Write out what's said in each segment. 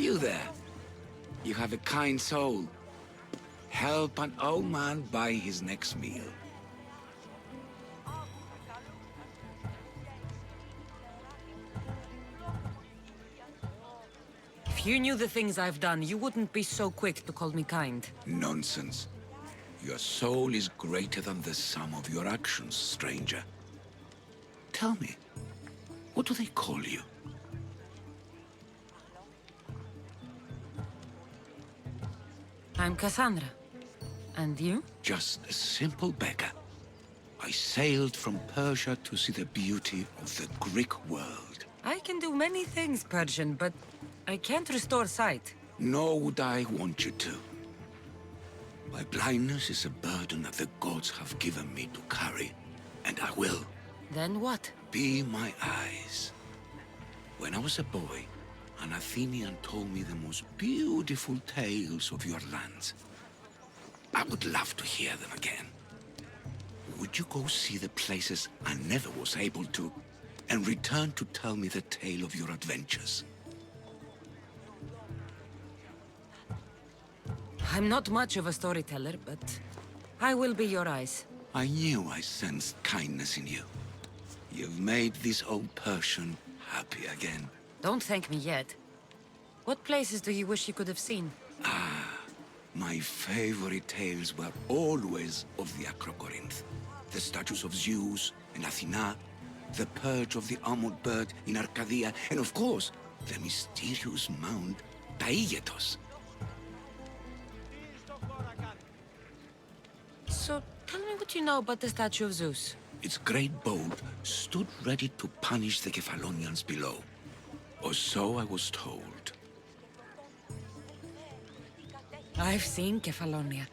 You there. You have a kind soul. Help an old man buy his next meal. If you knew the things I've done, you wouldn't be so quick to call me kind. Nonsense. Your soul is greater than the sum of your actions, stranger. Tell me, what do they call you? I'm Cassandra. And you? Just a simple beggar. I sailed from Persia to see the beauty of the Greek world. I can do many things, Persian, but I can't restore sight. Nor would I want you to. My blindness is a burden that the gods have given me to carry, and I will. Then what? Be my eyes. When I was a boy, an Athenian told me the most beautiful tales of your lands. I would love to hear them again. Would you go see the places I never was able to, and return to tell me the tale of your adventures? I'm not much of a storyteller, but I will be your eyes. I knew I sensed kindness in you. You've made this old Persian happy again. Don't thank me yet. What places do you wish you could have seen? My favorite tales were always of the Acrocorinth. The statues of Zeus and Athena, the perch of the armored bird in Arcadia, and of course, the mysterious mound Taigetos. So, tell me what you know about the statue of Zeus. Its great boat stood ready to punish the Kephalonians below. Or so I was told. I've seen Kephallonia,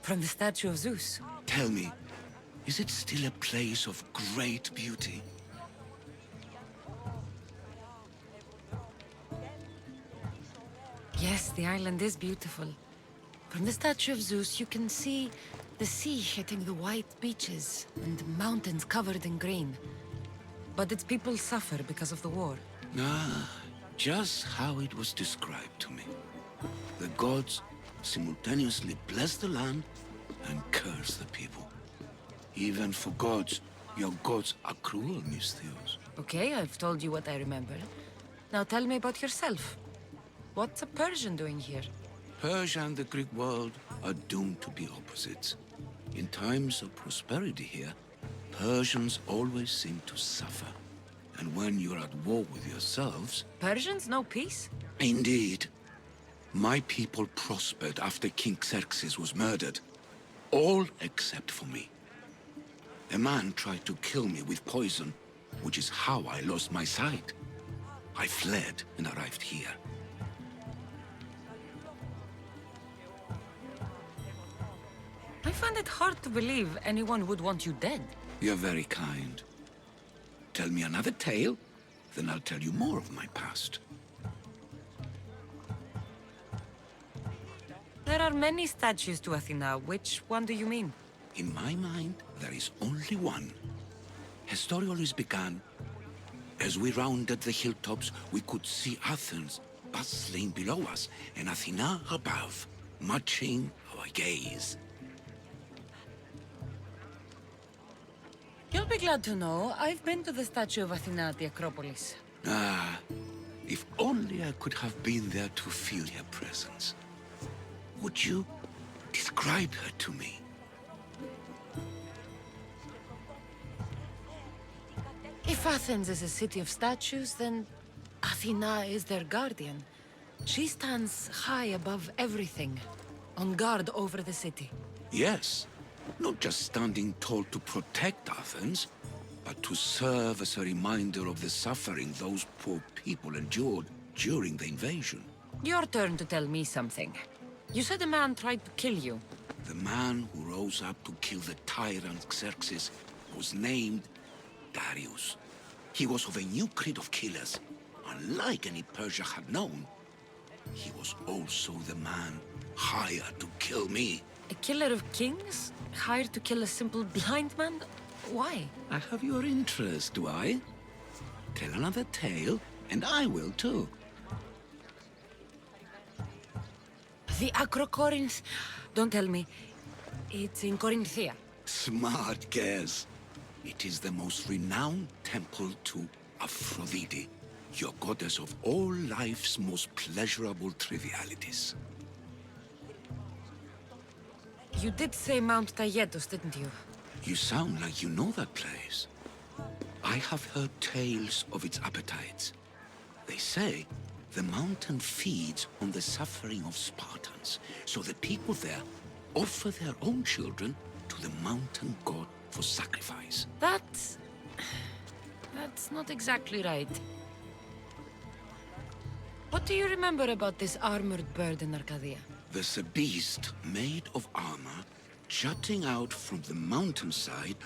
from the statue of Zeus. Tell me, is it still a place of great beauty? Yes, the island is beautiful. From the statue of Zeus, you can see the sea hitting the white beaches and the mountains covered in green. But its people suffer because of the war. Just how it was described to me. The gods simultaneously bless the land and curse the people. Even for gods, your gods are cruel, Miss Theos. Okay, I've told you what I remember. Now tell me about yourself. What's a Persian doing here? Persia and the Greek world are doomed to be opposites. In times of prosperity here, Persians always seem to suffer. And when you're at war with yourselves... Persians know peace? Indeed. My people prospered after King Xerxes was murdered. All except for me. A man tried to kill me with poison, which is how I lost my sight. I fled and arrived here. I find it hard to believe anyone would want you dead. You're very kind. Tell me another tale, then I'll tell you more of my past. There are many statues to Athena. Which one do you mean? In my mind, there is only one. Her story always began. As we rounded the hilltops, we could see Athens bustling below us, and Athena above, matching our gaze. You'll be glad to know I've been to the statue of Athena at the Acropolis. If only I could have been there to feel her presence. Would you describe her to me? If Athens is a city of statues, then Athena is their guardian. She stands high above everything, on guard over the city. Yes. Not just standing tall to protect Athens, but to serve as a reminder of the suffering those poor people endured during the invasion. Your turn to tell me something. You said a man tried to kill you. The man who rose up to kill the tyrant Xerxes was named Darius. He was of a new creed of killers, unlike any Persia had known. He was also the man hired to kill me. A killer of kings? Hired to kill a simple blind man? Why? I have your interest, do I? Tell another tale, and I will too. The Acrocorinth... Don't tell me. It's in Corinthia. Smart guess. It is the most renowned temple to Aphrodite, your goddess of all life's most pleasurable trivialities. You did say Mount Taygetos, didn't you? You sound like you know that place. I have heard tales of its appetites. They say the mountain feeds on the suffering of Spartans, so the people there offer their own children to the mountain god for sacrifice. That's not exactly right. What do you remember about this armored bird in Arcadia? There's a beast made of armor jutting out from the mountainside,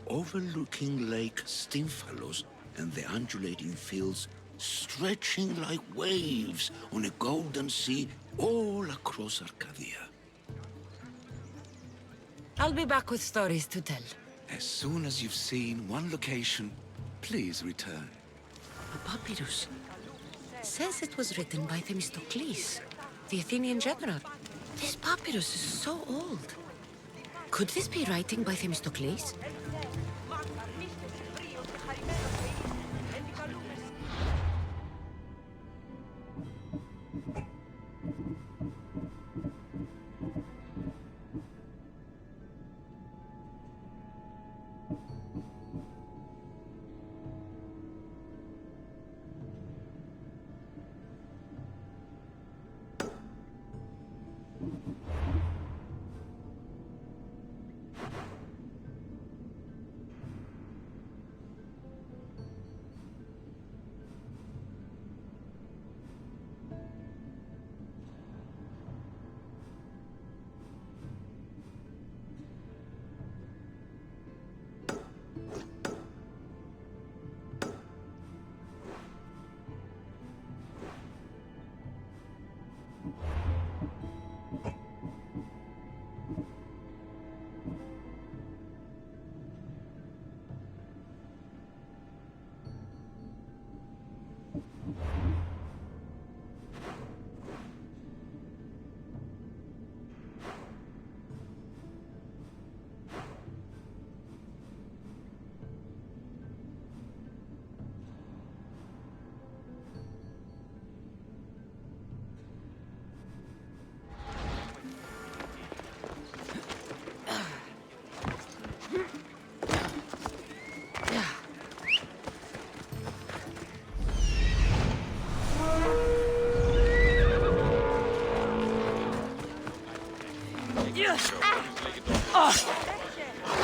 overlooking Lake Stymphalos and the undulating fields stretching like waves on a golden sea all across Arcadia. I'll be back with stories to tell. As soon as you've seen one location, please return. A papyrus. Says it was written by Themistocles, the Athenian general. This papyrus is so old. Could this be writing by Themistocles?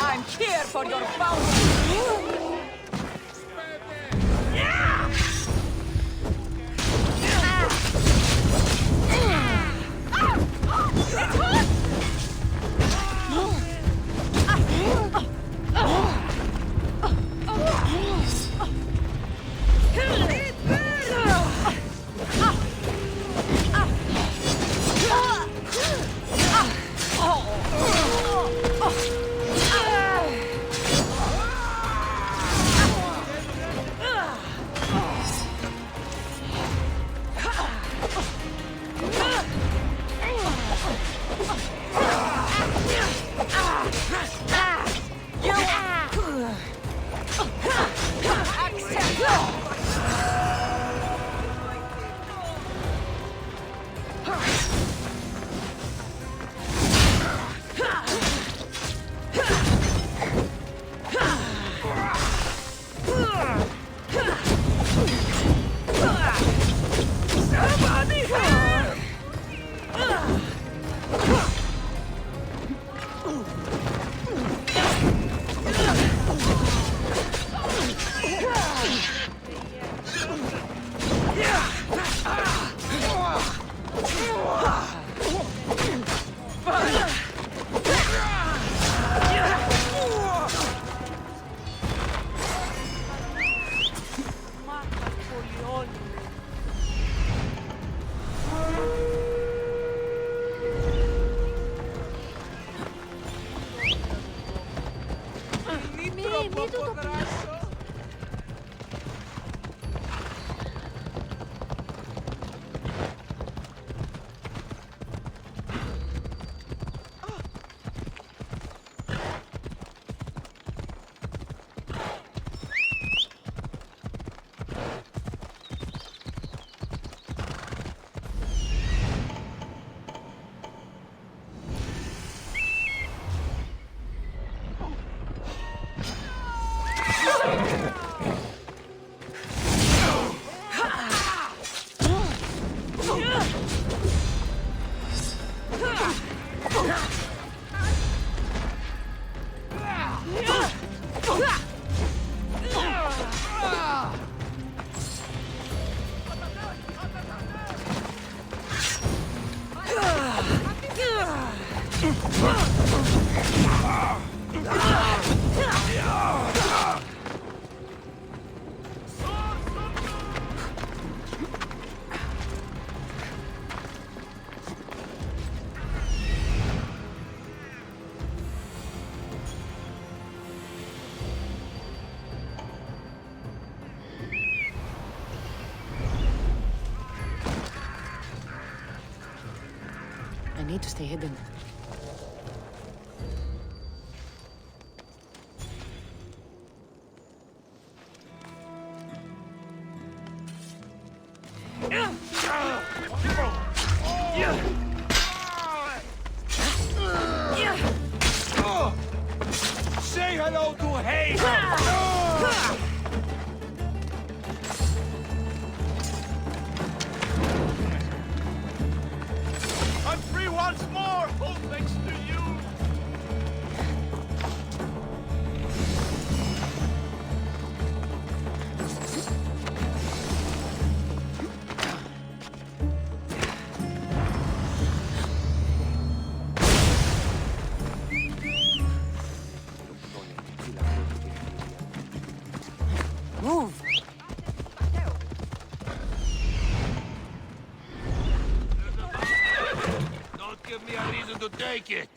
I'm here for your bounty! I need to stay hidden. Say hello to hate! I'm free once more, all thanks to you! Move! Don't give me a reason to take it!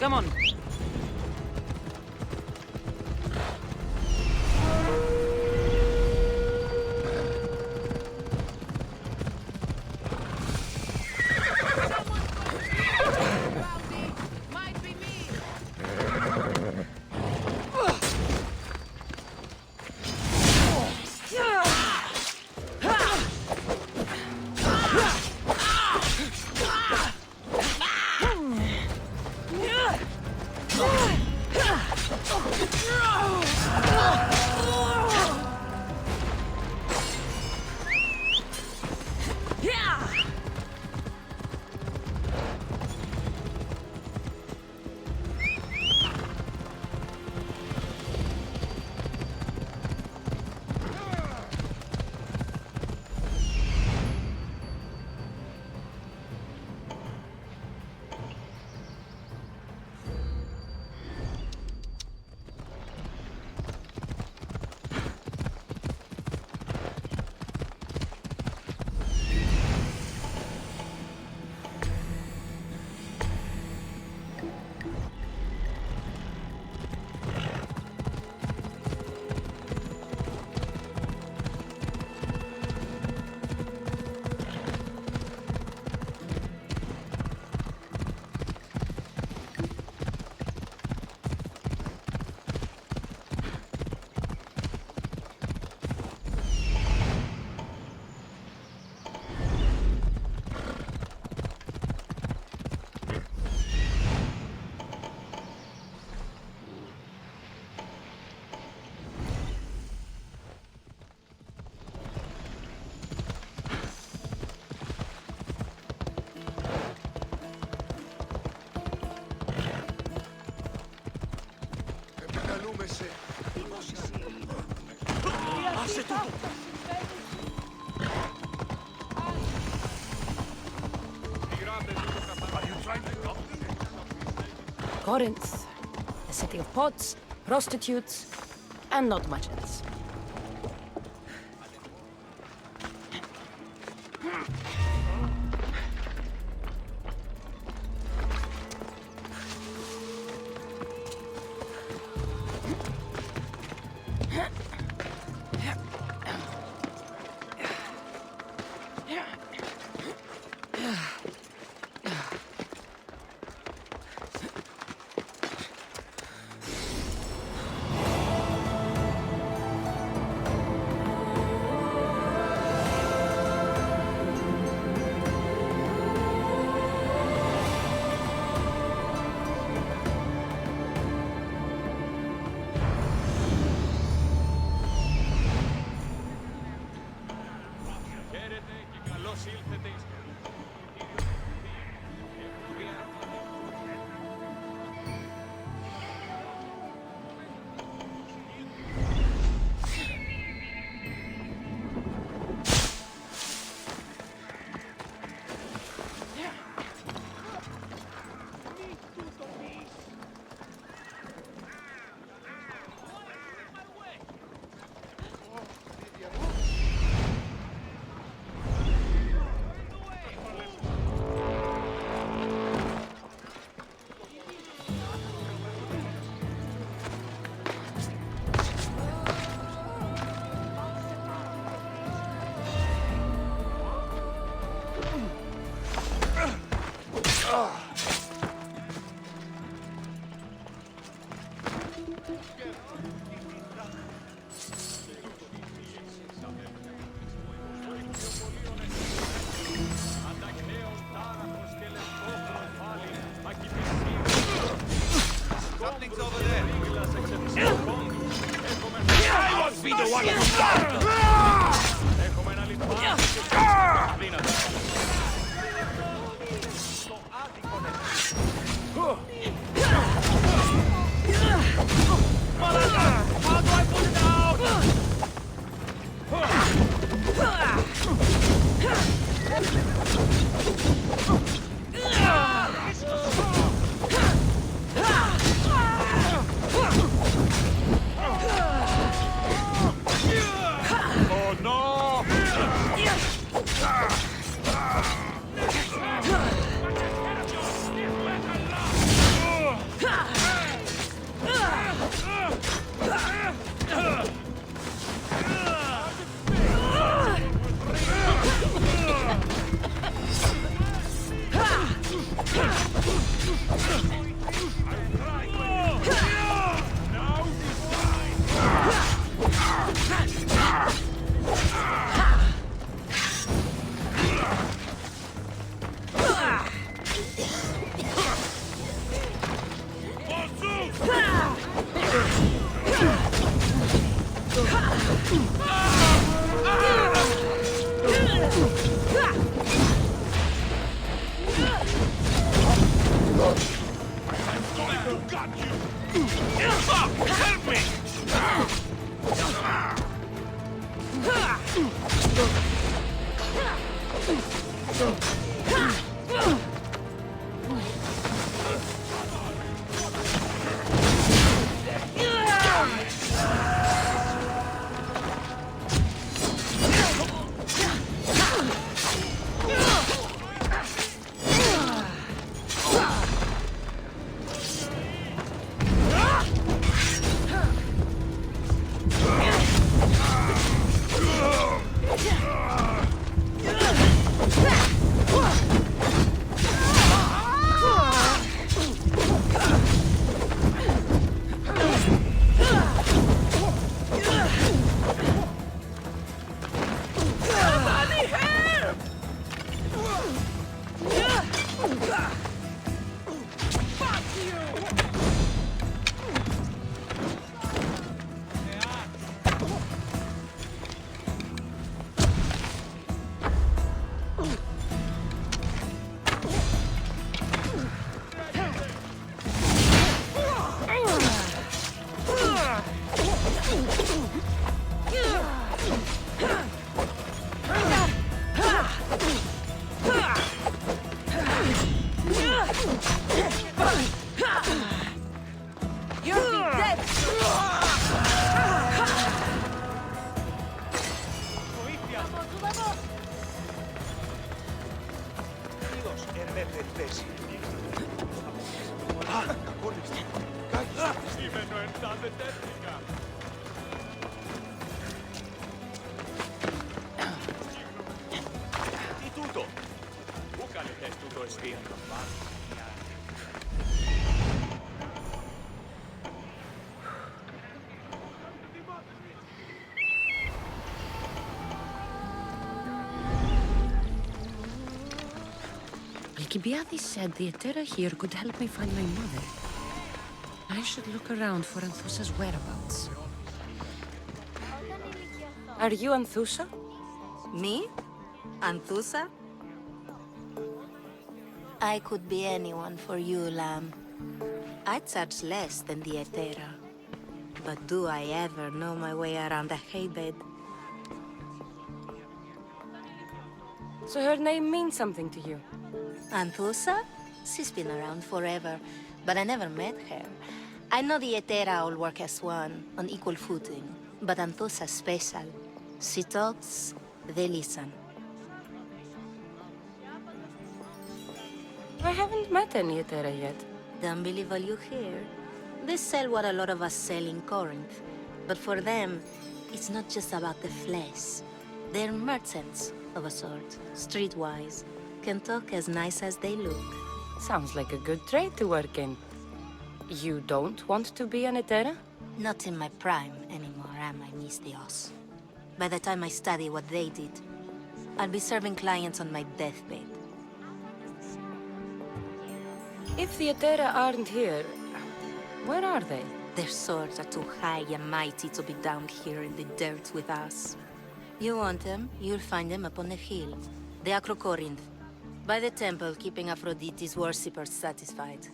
Come on. Might be me. Corinth, a city of pots, prostitutes, and not much else. Something's over there. I won't be the one who dies. How do I put it out? Oh no! Help me! Alcibiades said the Etera here could help me find my mother. I should look around for Anthusa's whereabouts. Are you Anthusa? Me? Anthusa? I could be anyone for you, Lamb. I charge less than the Etera. But do I ever know my way around a haybed? So her name means something to you? Anthusa? She's been around forever, but I never met her. I know the Etera all work as one, on equal footing. But Anthusa's special. She talks, they listen. I haven't met any Etera yet. Don't believe all you hear. They sell what a lot of us sell in Corinth. But for them, it's not just about the flesh. They're merchants, of a sort, streetwise. Can talk as nice as they look. Sounds like a good trade to work in. You don't want to be an Etera? Not in my prime anymore, am I, Miss Dios? By the time I study what they did, I'll be serving clients on my deathbed. If the Atera aren't here, where are they? Their swords are too high and mighty to be down here in the dirt with us. You want them, you'll find them up on the hill. The Acrocorinth. By the temple, keeping Aphrodite's worshippers satisfied.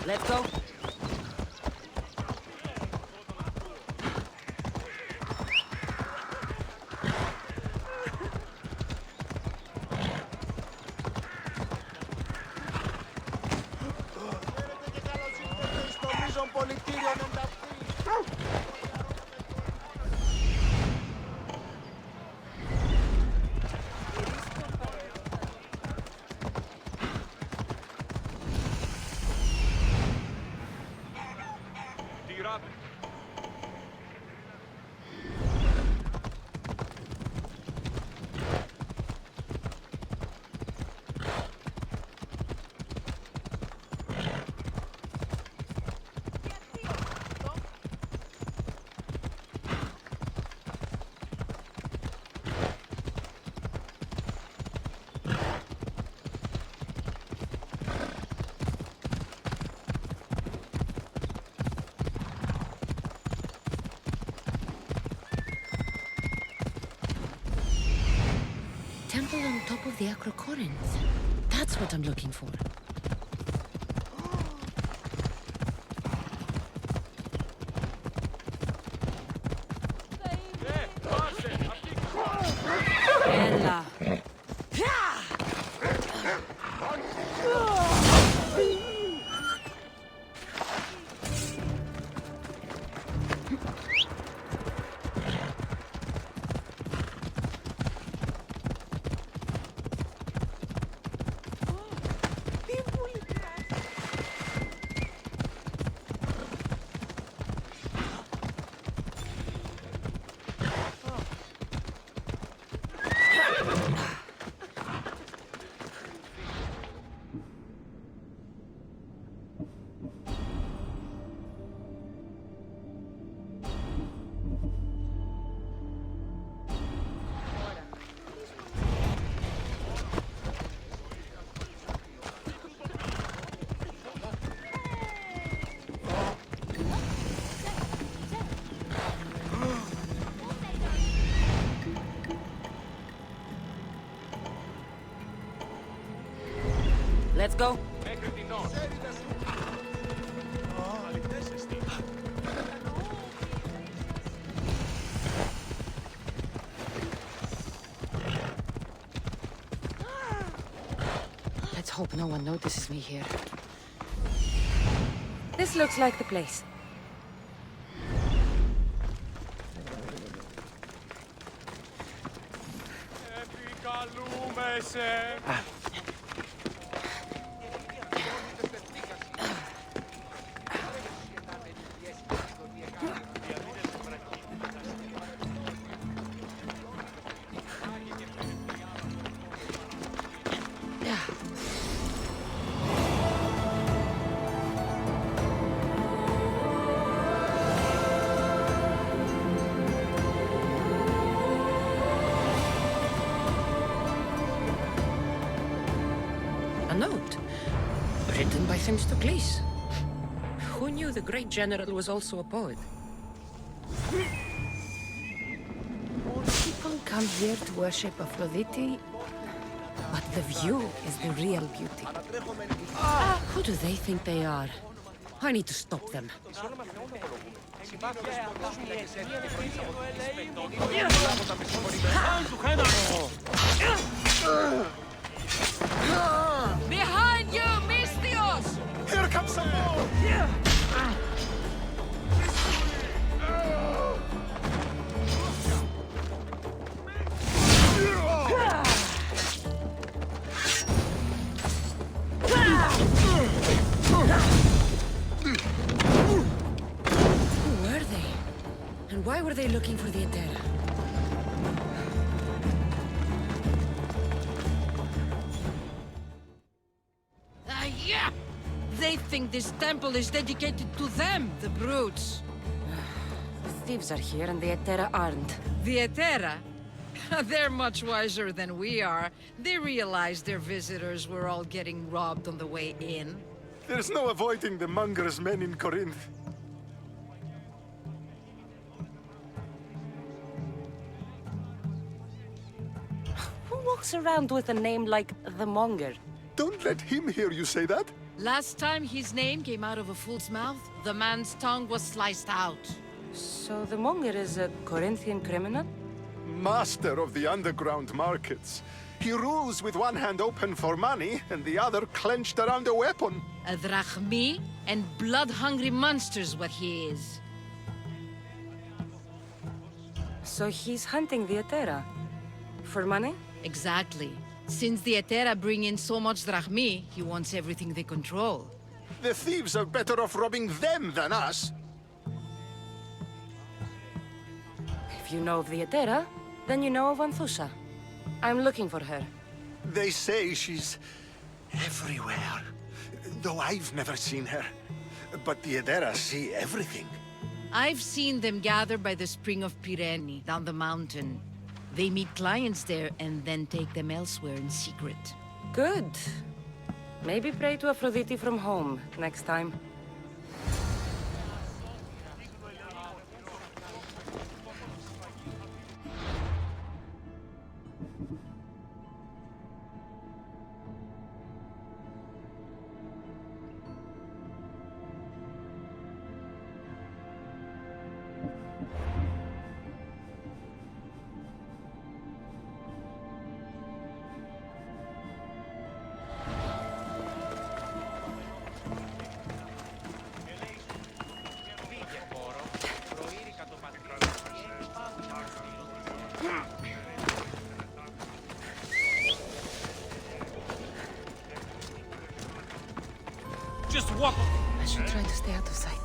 Let's go. Temple on top of the Acrocorinth. That's what I'm looking for. Ella. Let's go. Let's hope no one notices me here. This looks like the place. A note, written by Themistocles. Who knew the great general was also a poet? People come here to worship Aphrodite, but the view is the real beauty. Who do they think they are? I need to stop them. Συμπάθεια. were they looking for the Etera? Yeah! They think this temple is dedicated to them, the brutes. The thieves are here and the Etera aren't. The Etera? They're much wiser than we are. They realized their visitors were all getting robbed on the way in. There's no avoiding the monger's men in Corinth. Who walks around with a name like the Monger? Don't let him hear you say that. Last time his name came out of a fool's mouth, the man's tongue was sliced out. So the Monger is a Corinthian criminal? Master of the underground markets. He rules with one hand open for money and the other clenched around a weapon. A drachmi and blood-hungry monster's what he is. So he's hunting the Etera? For money? Exactly. Since the Etera bring in so much drachmi, he wants everything they control. The thieves are better off robbing them than us. If you know of the Etera, then you know of Anthusa. I'm looking for her. They say she's everywhere, though I've never seen her. But the Edera see everything. I've seen them gather by the spring of Pirene, down the mountain. They meet clients there and then take them elsewhere in secret. Good. Maybe pray to Aphrodite from home next time. Just walk. I should try to stay out of sight.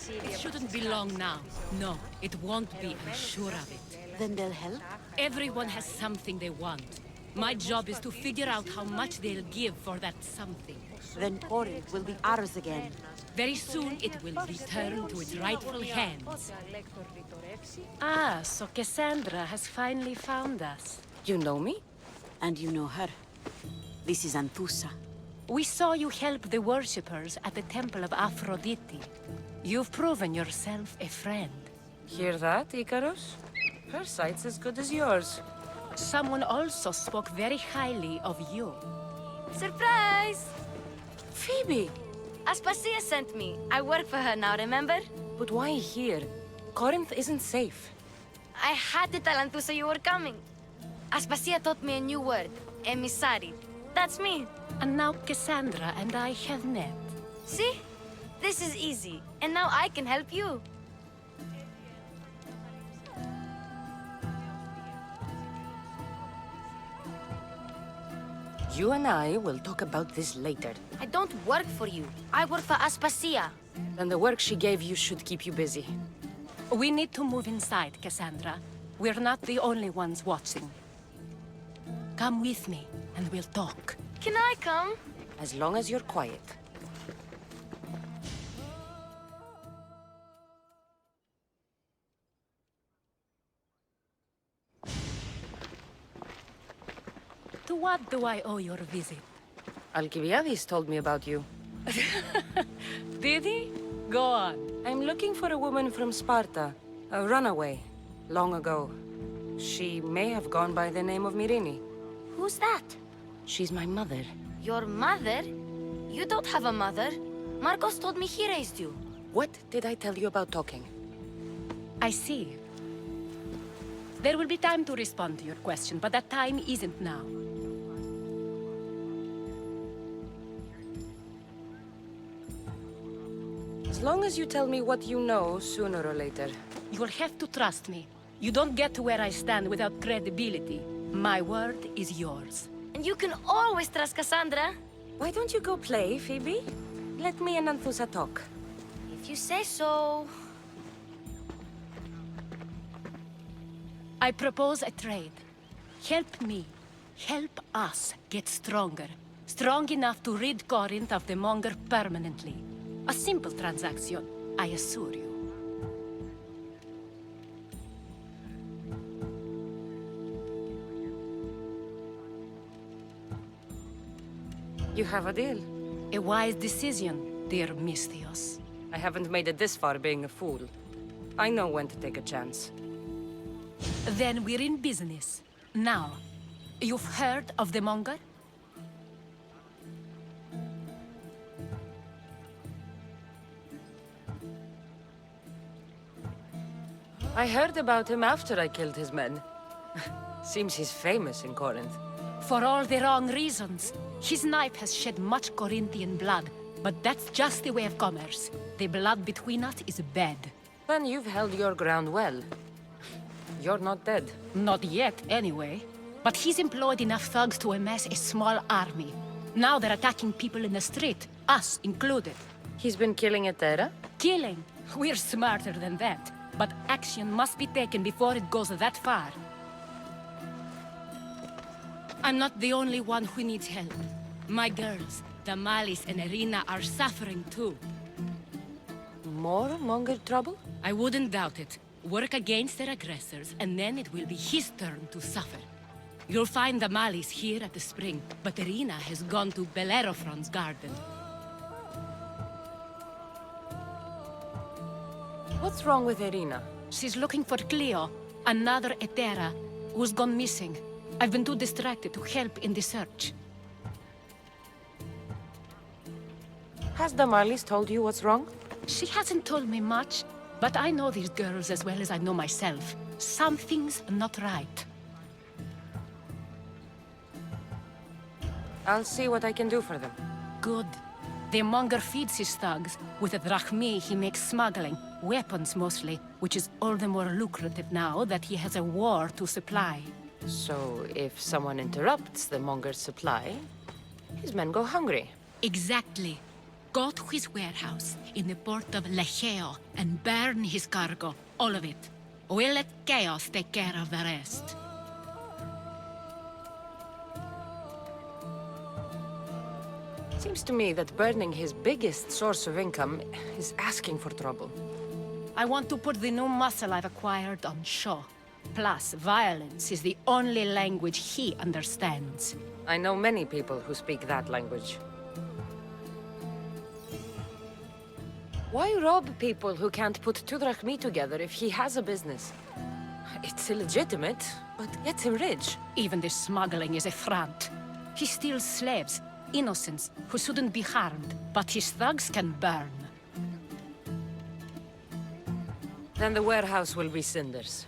It shouldn't be long now. No, it won't be, I'm sure of it. Then they'll help? Everyone has something they want. My job is to figure out how much they'll give for that something. Then Corinth will be ours again. Very soon it will return to its rightful hands. Ah, so Cassandra has finally found us. You know me? And you know her. This is Anthusa. We saw you help the worshippers at the temple of Aphrodite. You've proven yourself a friend. Hear that, Icarus? Her sight's as good as yours. Someone also spoke very highly of you. Surprise! Phoebe! Aspasia sent me. I work for her now, remember? But why here? Corinth isn't safe. I had to tell Anthusa you were coming. Aspasia taught me a new word. Emissary. That's me. And now Cassandra and I have met. See? This is easy. And now I can help you. You and I will talk about this later. I don't work for you. I work for Aspasia. Then the work she gave you should keep you busy. We need to move inside, Cassandra. We're not the only ones watching. Come with me, and we'll talk. Can I come? As long as you're quiet. To what do I owe your visit? Alcibiades told me about you. Did he? Go on. I'm looking for a woman from Sparta. A runaway. Long ago. She may have gone by the name of Myrine. Who's that? She's my mother. Your mother? You don't have a mother. Marcos told me he raised you. What did I tell you about talking? I see. There will be time to respond to your question, but that time isn't now. As long as you tell me what you know, sooner or later. You'll have to trust me. You don't get to where I stand without credibility. My word is yours. And you can always trust Cassandra. Why don't you go play, Phoebe? Let me and Anthusa talk. If you say so. I propose a trade. Help me. Help us get stronger. Strong enough to rid Corinth of the Monger permanently. A simple transaction, I assure you. You have a deal. A wise decision, dear Misthios. I haven't made it this far being a fool. I know when to take a chance. Then we're in business. Now, you've heard of the Monger? I heard about him after I killed his men. Seems he's famous in Corinth. For all the wrong reasons. His knife has shed much Corinthian blood, but that's just the way of commerce. The blood between us is bad. Then you've held your ground well. You're not dead. Not yet, anyway. But he's employed enough thugs to amass a small army. Now they're attacking people in the street, us included. He's been killing Etera? Killing. We're smarter than that. But action must be taken before it goes that far. I'm not the only one who needs help. My girls, Damalis and Irina, are suffering too. More Monger trouble? I wouldn't doubt it. Work against their aggressors, and then it will be his turn to suffer. You'll find Damalis here at the spring, but Irina has gone to Bellerophon's garden. What's wrong with Irina? She's looking for Cleo, another Etera, who's gone missing. I've been too distracted to help in the search. Has Damalis told you what's wrong? She hasn't told me much, but I know these girls as well as I know myself. Something's not right. I'll see what I can do for them. Good. The Monger feeds his thugs. With the drachmi, he makes smuggling. Weapons, mostly, which is all the more lucrative now that he has a war to supply. So, if someone interrupts the Monger's supply, his men go hungry. Exactly. Go to his warehouse in the port of Lecheo and burn his cargo, all of it. We'll let chaos take care of the rest. Seems to me that burning his biggest source of income is asking for trouble. I want to put the new muscle I've acquired on show. Plus, violence is the only language he understands. I know many people who speak that language. Why rob people who can't put 2 drachmi together if he has a business? It's illegitimate, but gets him rich. Even the smuggling is a front. He steals slaves, innocents, who shouldn't be harmed, but his thugs can burn. Then the warehouse will be cinders.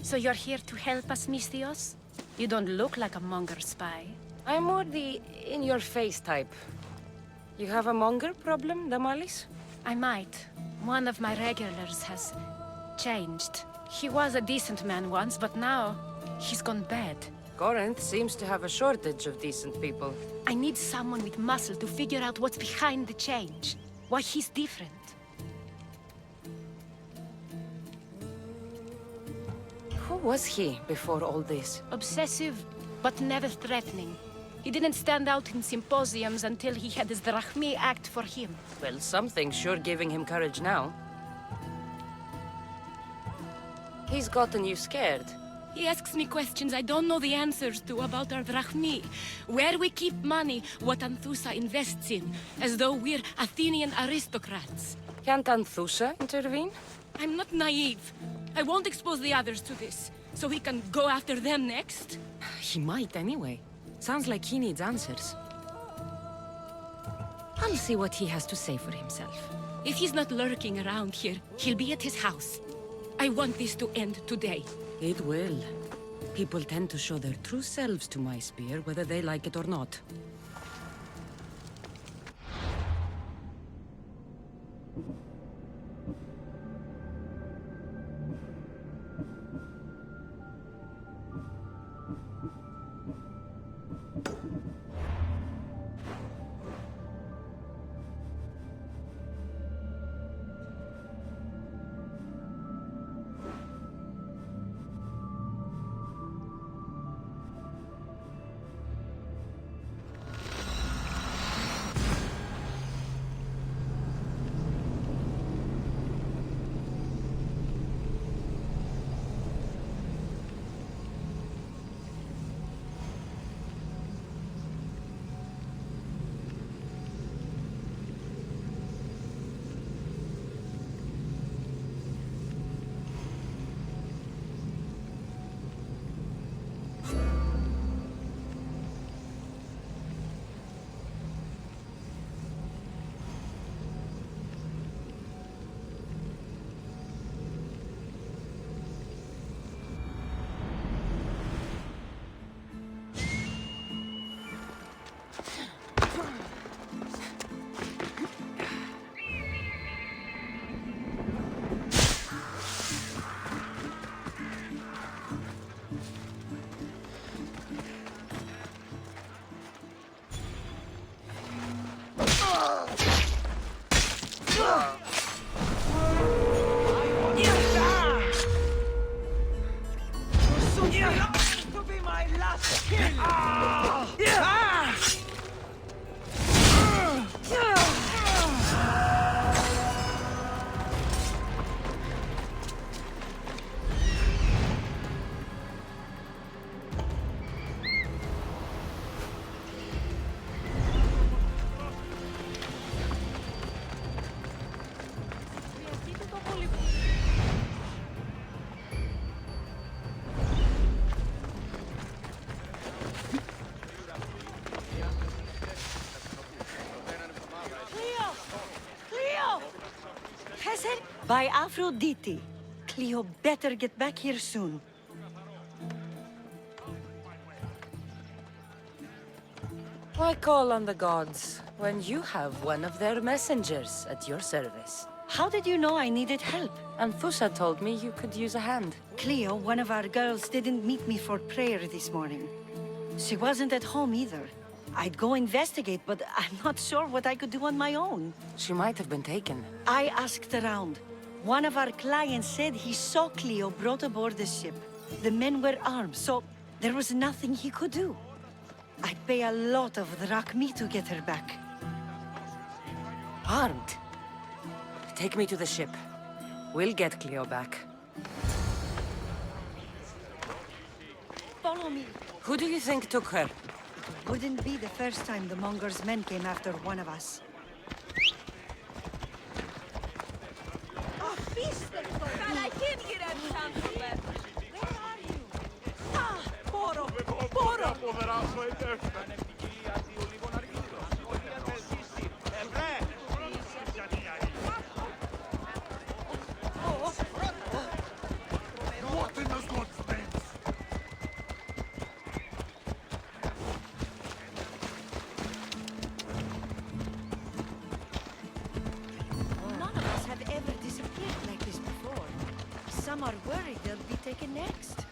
So you're here to help us, Misthios? You don't look like a monger spy. I'm more the in-your-face type. You have a monger problem, Damalis? I might. One of my regulars has changed. He was a decent man once, but now he's gone bad. Corinth seems to have a shortage of decent people. I need someone with muscle to figure out what's behind the change. Why he's different. Who was he before all this? Obsessive, but never threatening. He didn't stand out in symposiums until he had his Drachmi act for him. Well, something's sure giving him courage now. He's gotten you scared. He asks me questions I don't know the answers to about our Drachmi. Where we keep money, what Anthusa invests in, as though we're Athenian aristocrats. Can't Anthusha intervene? I'm not naive. I won't expose the others to this, so he can go after them next. He might anyway. Sounds like he needs answers. I'll see what he has to say for himself. If he's not lurking around here, he'll be at his house. I want this to end today. It will. People tend to show their true selves to my spear, whether they like it or not. By Aphrodite. Cleo better get back here soon. Why call on the gods when you have one of their messengers at your service? How did you know I needed help? Anthusa told me you could use a hand. Cleo, one of our girls, didn't meet me for prayer this morning. She wasn't at home either. I'd go investigate, but I'm not sure what I could do on my own. She might have been taken. I asked around. One of our clients said he saw Cleo brought aboard the ship. The men were armed, so there was nothing he could do. I'd pay a lot of drachmi to get her back. Armed? Take me to the ship. We'll get Cleo back. Follow me. Who do you think took her? Wouldn't be the first time the Monger's men came after one of us. What in the Some are worried they'll be taken next.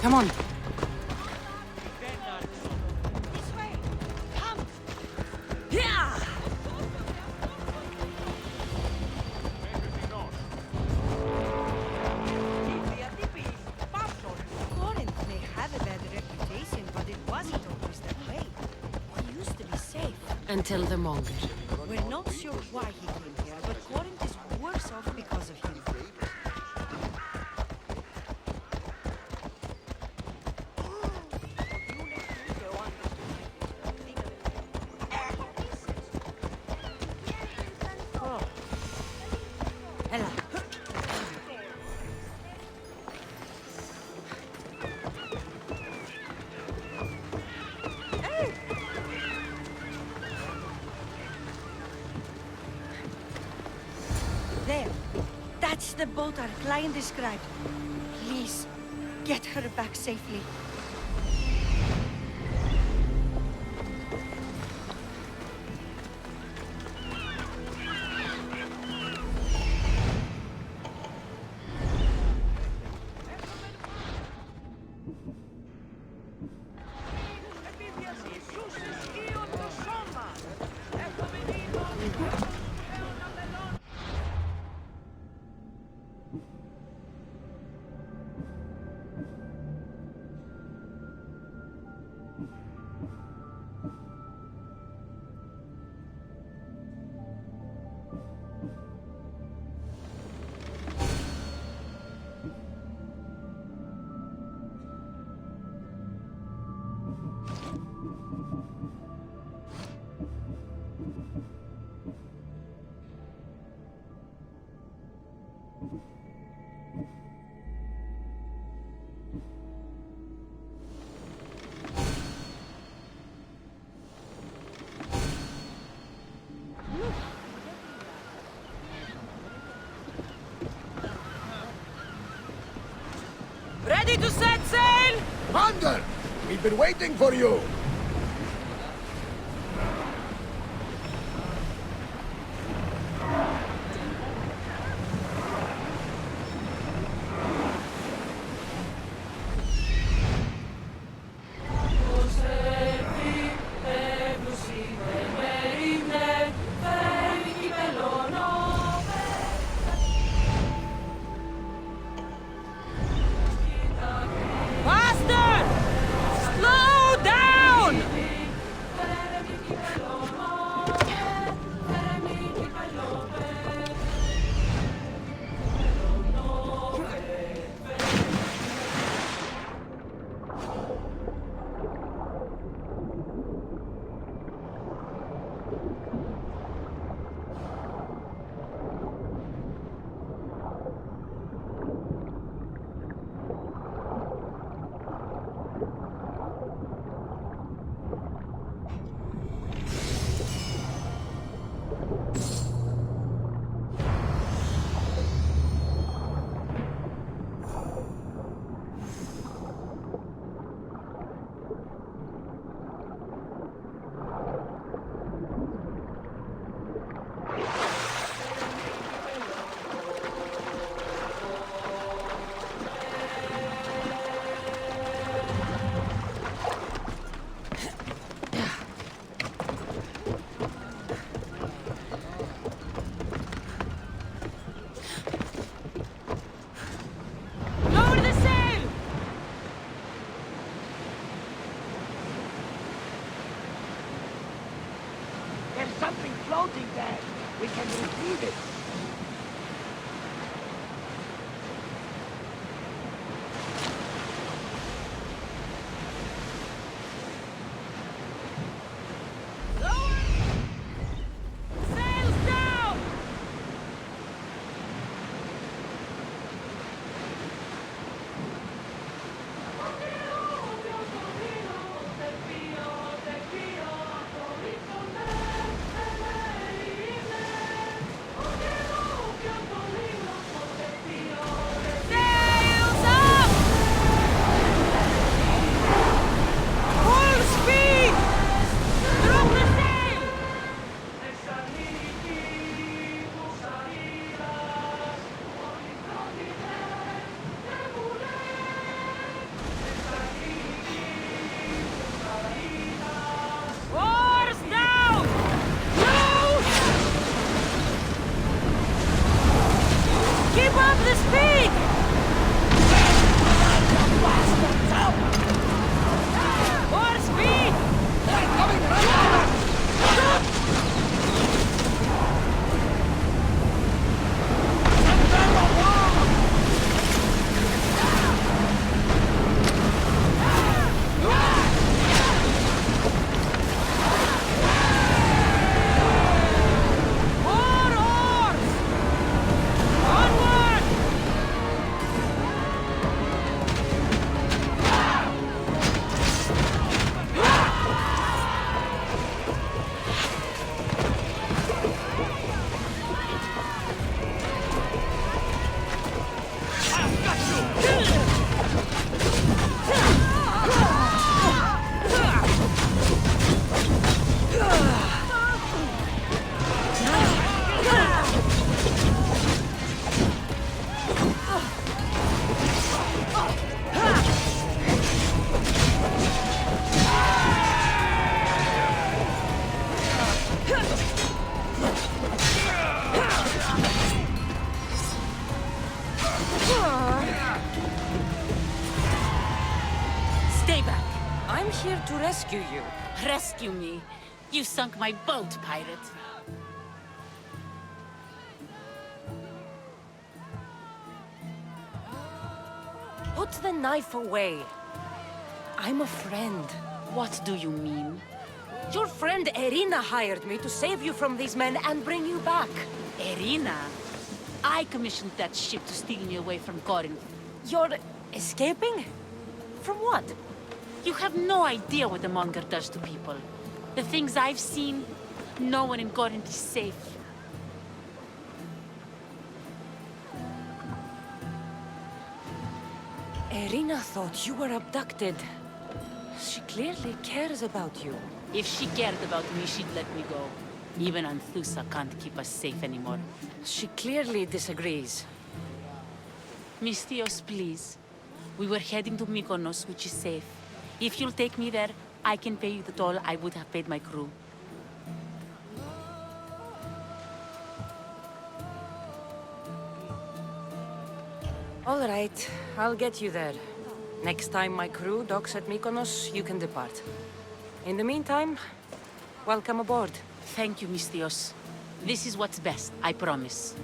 Come on. Corinth may have a bad reputation, but it wasn't always that way. It used to be safe. Until the Monger. We're not sure why he came here, but Corinth is worse off because of him. Ella. There. That's the boat our client described. Please, get her back safely. Ready to set sail? Commander! We've been waiting for you! Faster! Slow down! can retrieve it. here to rescue you. Rescue me? You sunk my boat, pirate. Put the knife away. I'm a friend. What do you mean? Your friend Irina hired me to save you from these men and bring you back. Irina? I commissioned that ship to steal me away from Corinth. You're escaping? From what? You have no idea what the monger does to people. The things I've seen, no one in Corinth is safe. Irina thought you were abducted. She clearly cares about you. If she cared about me, she'd let me go. Even Anthusa can't keep us safe anymore. She clearly disagrees. Miss Theos, please. We were heading to Mykonos, which is safe. If you'll take me there, I can pay you the toll I would have paid my crew. All right, I'll get you there. Next time my crew docks at Mykonos, you can depart. In the meantime, welcome aboard. Thank you, Miss Theos. This is what's best, I promise.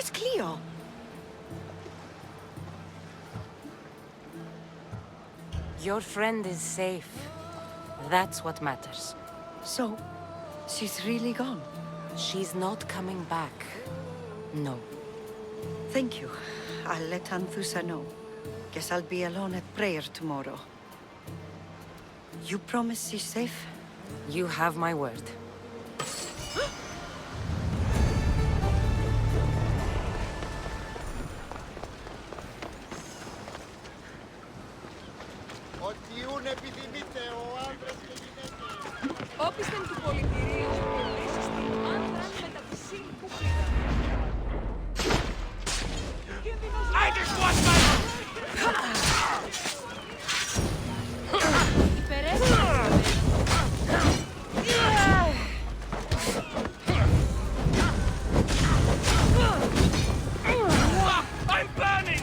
Where's Cleo? Your friend is safe. That's what matters. So, she's really gone? She's not coming back. No. Thank you. I'll let Anthusa know. Guess I'll be alone at prayer tomorrow. You promise she's safe? You have my word. Όπισθεν του πολιτηρίου και στην άνδραν μετά τη σύν που πήγαν. I just want my... I'm burning!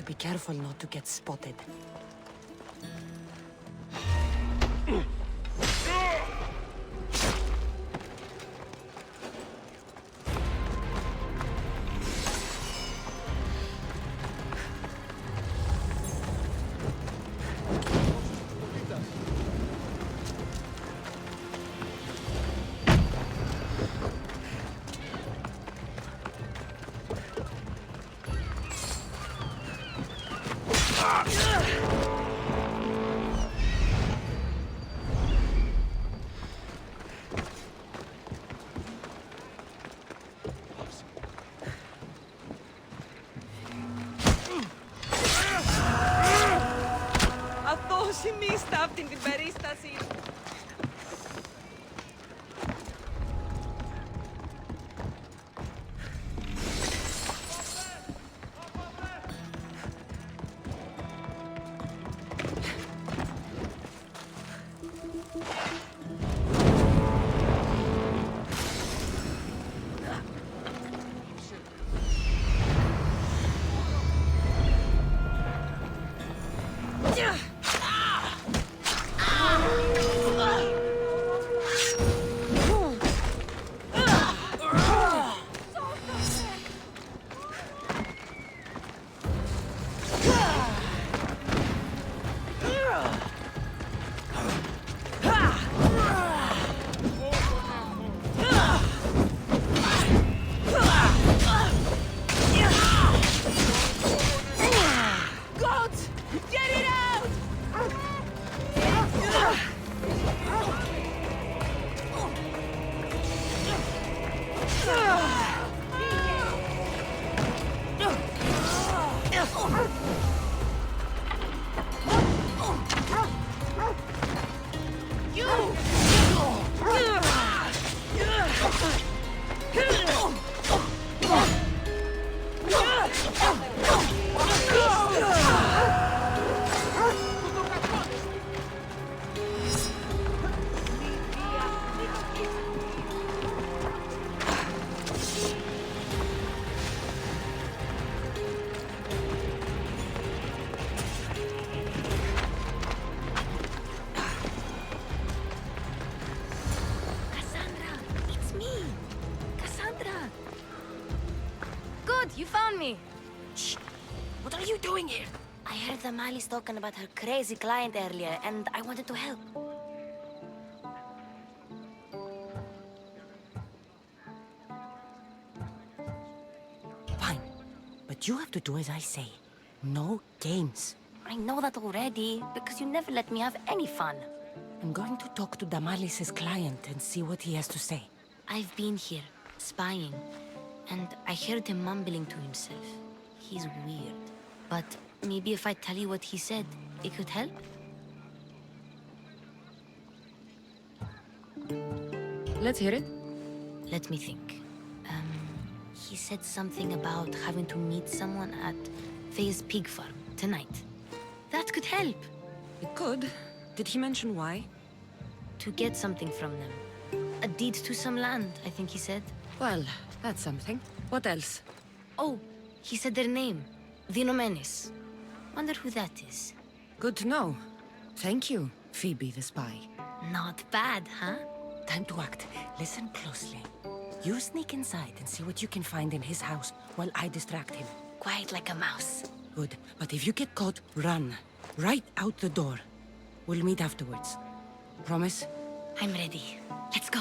Be careful not to get spotted. Σημίστα αυτήν την περίσταση. You found me! Shh! What are you doing here? I heard the Mali's talking about her crazy client earlier, and I wanted to help. Fine. But you have to do as I say. No games. I know that already, because you never let me have any fun. I'm going to talk to Damalis's client and see what he has to say. I've been here, spying, and I heard him mumbling to himself. He's weird. But maybe if I tell you what he said, it could help? Let's hear it. Let me think. He said something about having to meet someone at Faye's pig farm tonight. That could help. It could. Did he mention why? To get something from them. A deed to some land, I think he said. Well, that's something. What else? Oh, he said their name. Vinomenes. Wonder who that is. Good to know. Thank you, Phoebe the spy. Not bad, huh? Time to act. Listen closely. You sneak inside and see what you can find in his house while I distract him. Quiet like a mouse. Good. But if you get caught, run. Right out the door. We'll meet afterwards. Promise? I'm ready. Let's go.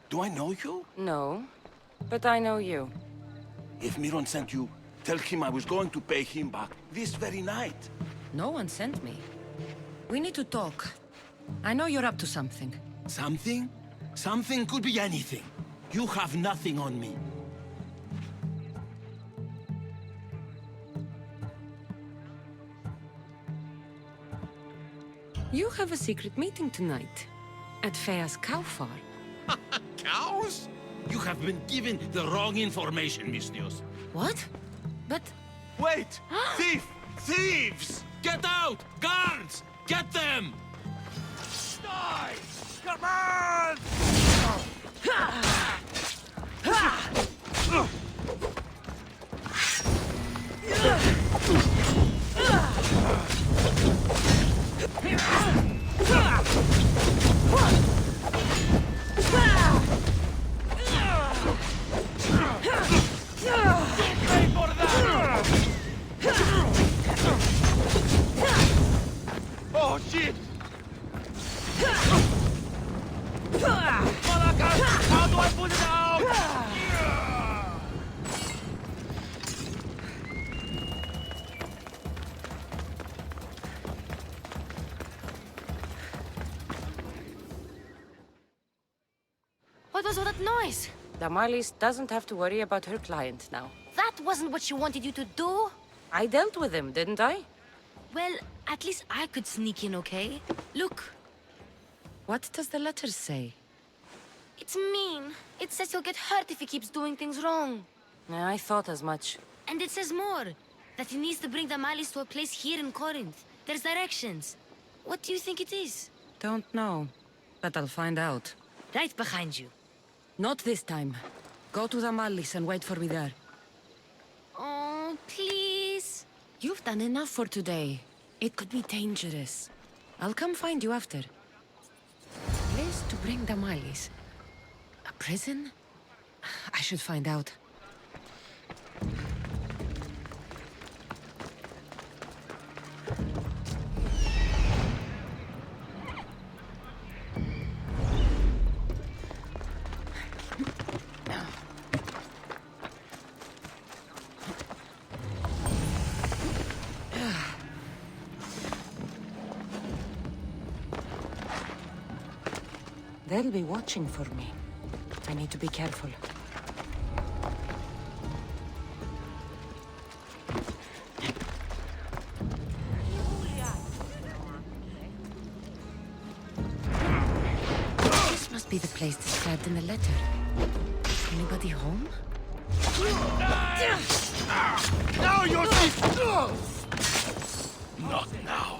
Do I know you? No, but I know you. If Miron sent you, tell him I was going to pay him back this very night. No one sent me. We need to talk. I know you're up to something. Something? Something could be anything. You have nothing on me. You have a secret meeting tonight. At Fea's cow farm. Cows? You have been given the wrong information, Mistios. What? But... Wait! Thief! Thieves! Get out! Guards! Get them! Die! Come on! Oh, shit! How do I put it out? What was all that noise? Damalis doesn't have to worry about her client now. That wasn't what she wanted you to do. I dealt with him, didn't I? Well, at least I could sneak in, okay? Look. What does the letter say? It's mean. It says he'll get hurt if he keeps doing things wrong. I thought as much. And it says more. That he needs to bring the Malis to a place here in Corinth. There's directions. What do you think it is? Don't know, but I'll find out. Right behind you. Not this time. Go to the Malis and wait for me there. Oh, please. You've done enough for today. It could be dangerous. I'll come find you after. Place to bring the Malis. A prison? I should find out. They'll be watching for me. I need to be careful. This must be the place described in the letter. Anybody home? Now you're thief! Not now.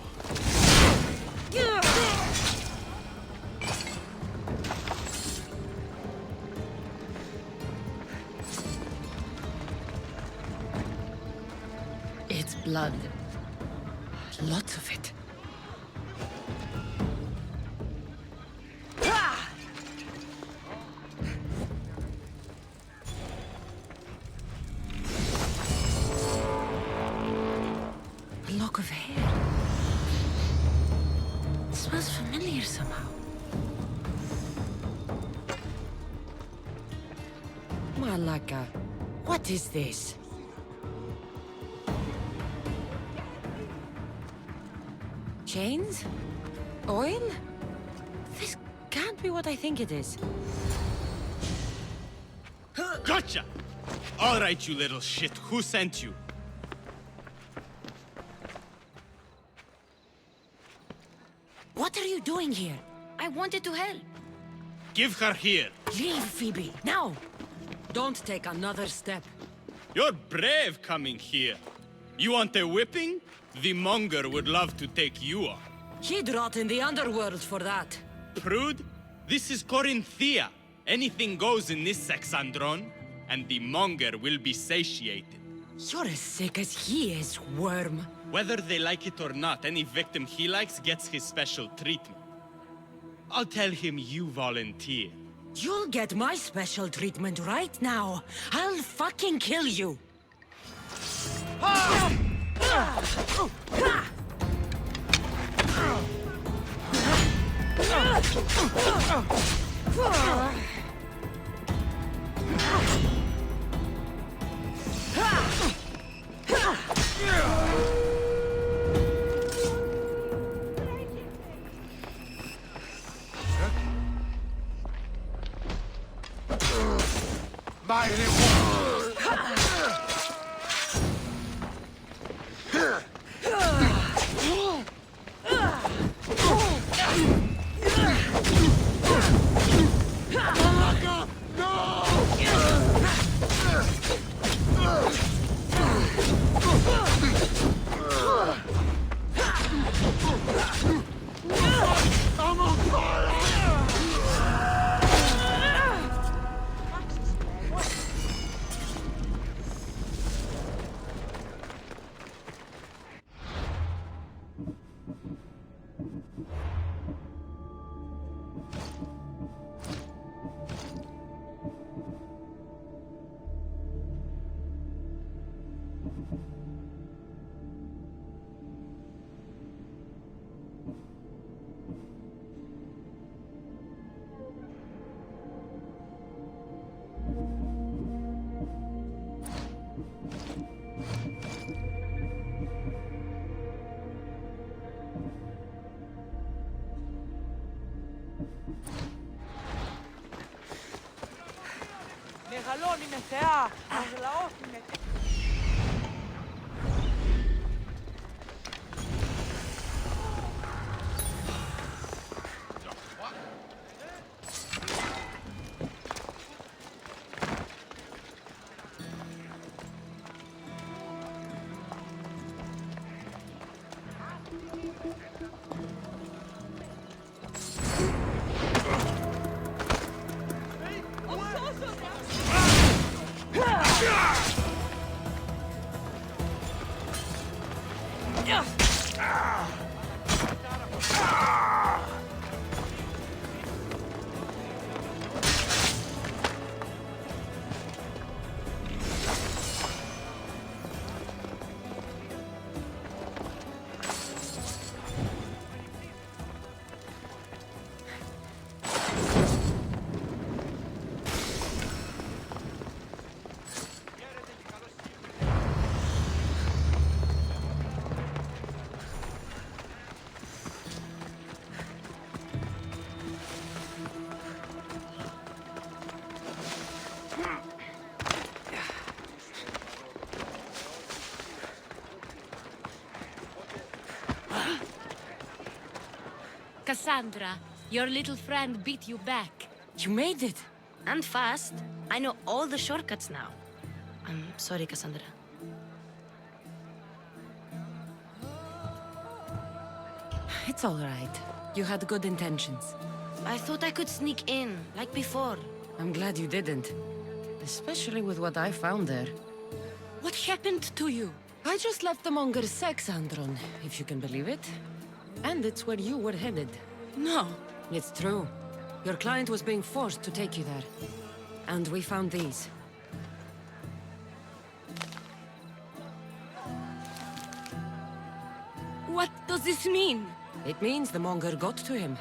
It's blood. Lots of it. A lock of hair. smells familiar somehow. Malaka, what is this? Chains? Oil? This can't be what I think it is. Gotcha! All right, you little shit. Who sent you? What are you doing here? I wanted to help. Give her here. Leave, Phoebe, now! Don't take another step. You're brave coming here. You want a whipping? The monger would love to take you on. He'd rot in the underworld for that. Prude, this is Corinthia. Anything goes in this sexandron, and the monger will be satiated. You're as sick as he is, worm. Whether they like it or not, any victim he likes gets his special treatment. I'll tell him you volunteer. You'll get my special treatment right now. I'll fucking kill you. My reward! Malaka, no! I'm on fire! μεγαλώνει με θεά, αγλαώσει με θεά. Cassandra, your little friend beat you back. You made it. And fast. I know all the shortcuts now. I'm sorry, Cassandra. It's all right. You had good intentions. I thought I could sneak in, like before. I'm glad you didn't. Especially with what I found there. What happened to you? I just left the monger's sex andron, if you can believe it. And it's where you were headed. No. It's true. Your client was being forced to take you there. And we found these. What does this mean? It means the monger got to him.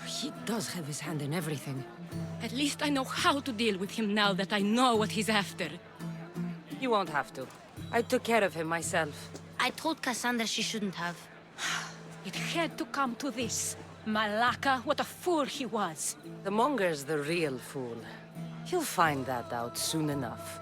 He does have his hand in everything. At least I know how to deal with him now that I know what he's after. You won't have to. I took care of him myself. I told Cassandra she shouldn't have. It had to come to this. Malaka, what a fool he was. The monger's the real fool. He'll find that out soon enough.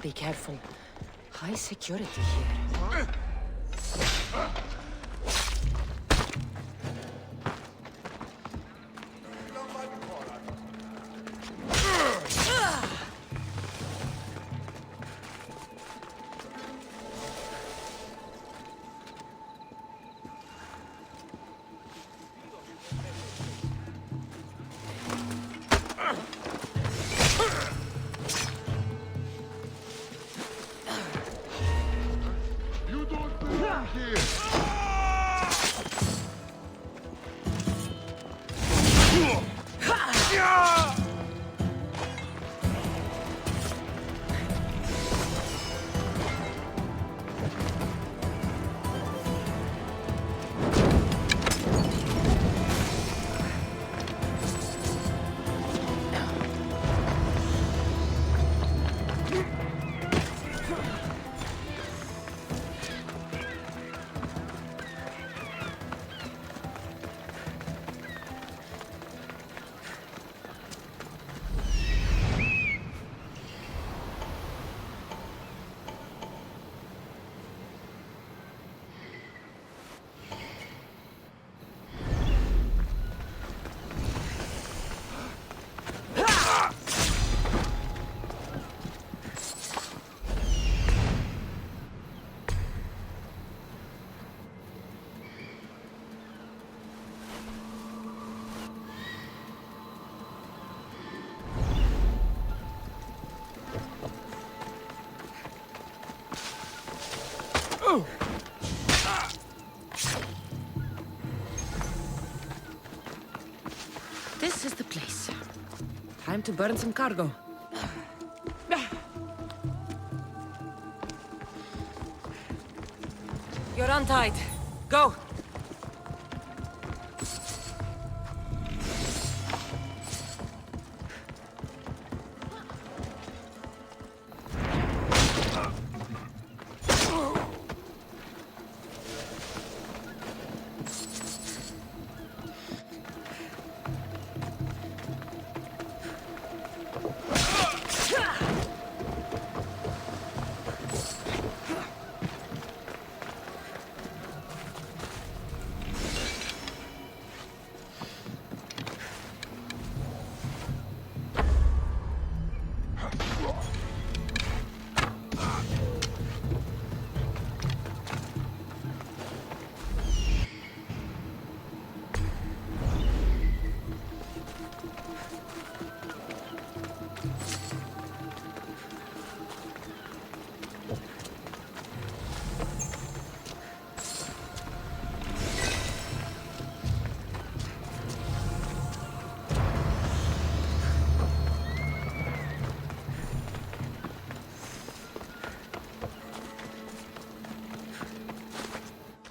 Be careful. High security here. This is the place. Time to burn some cargo. You're untied. Go!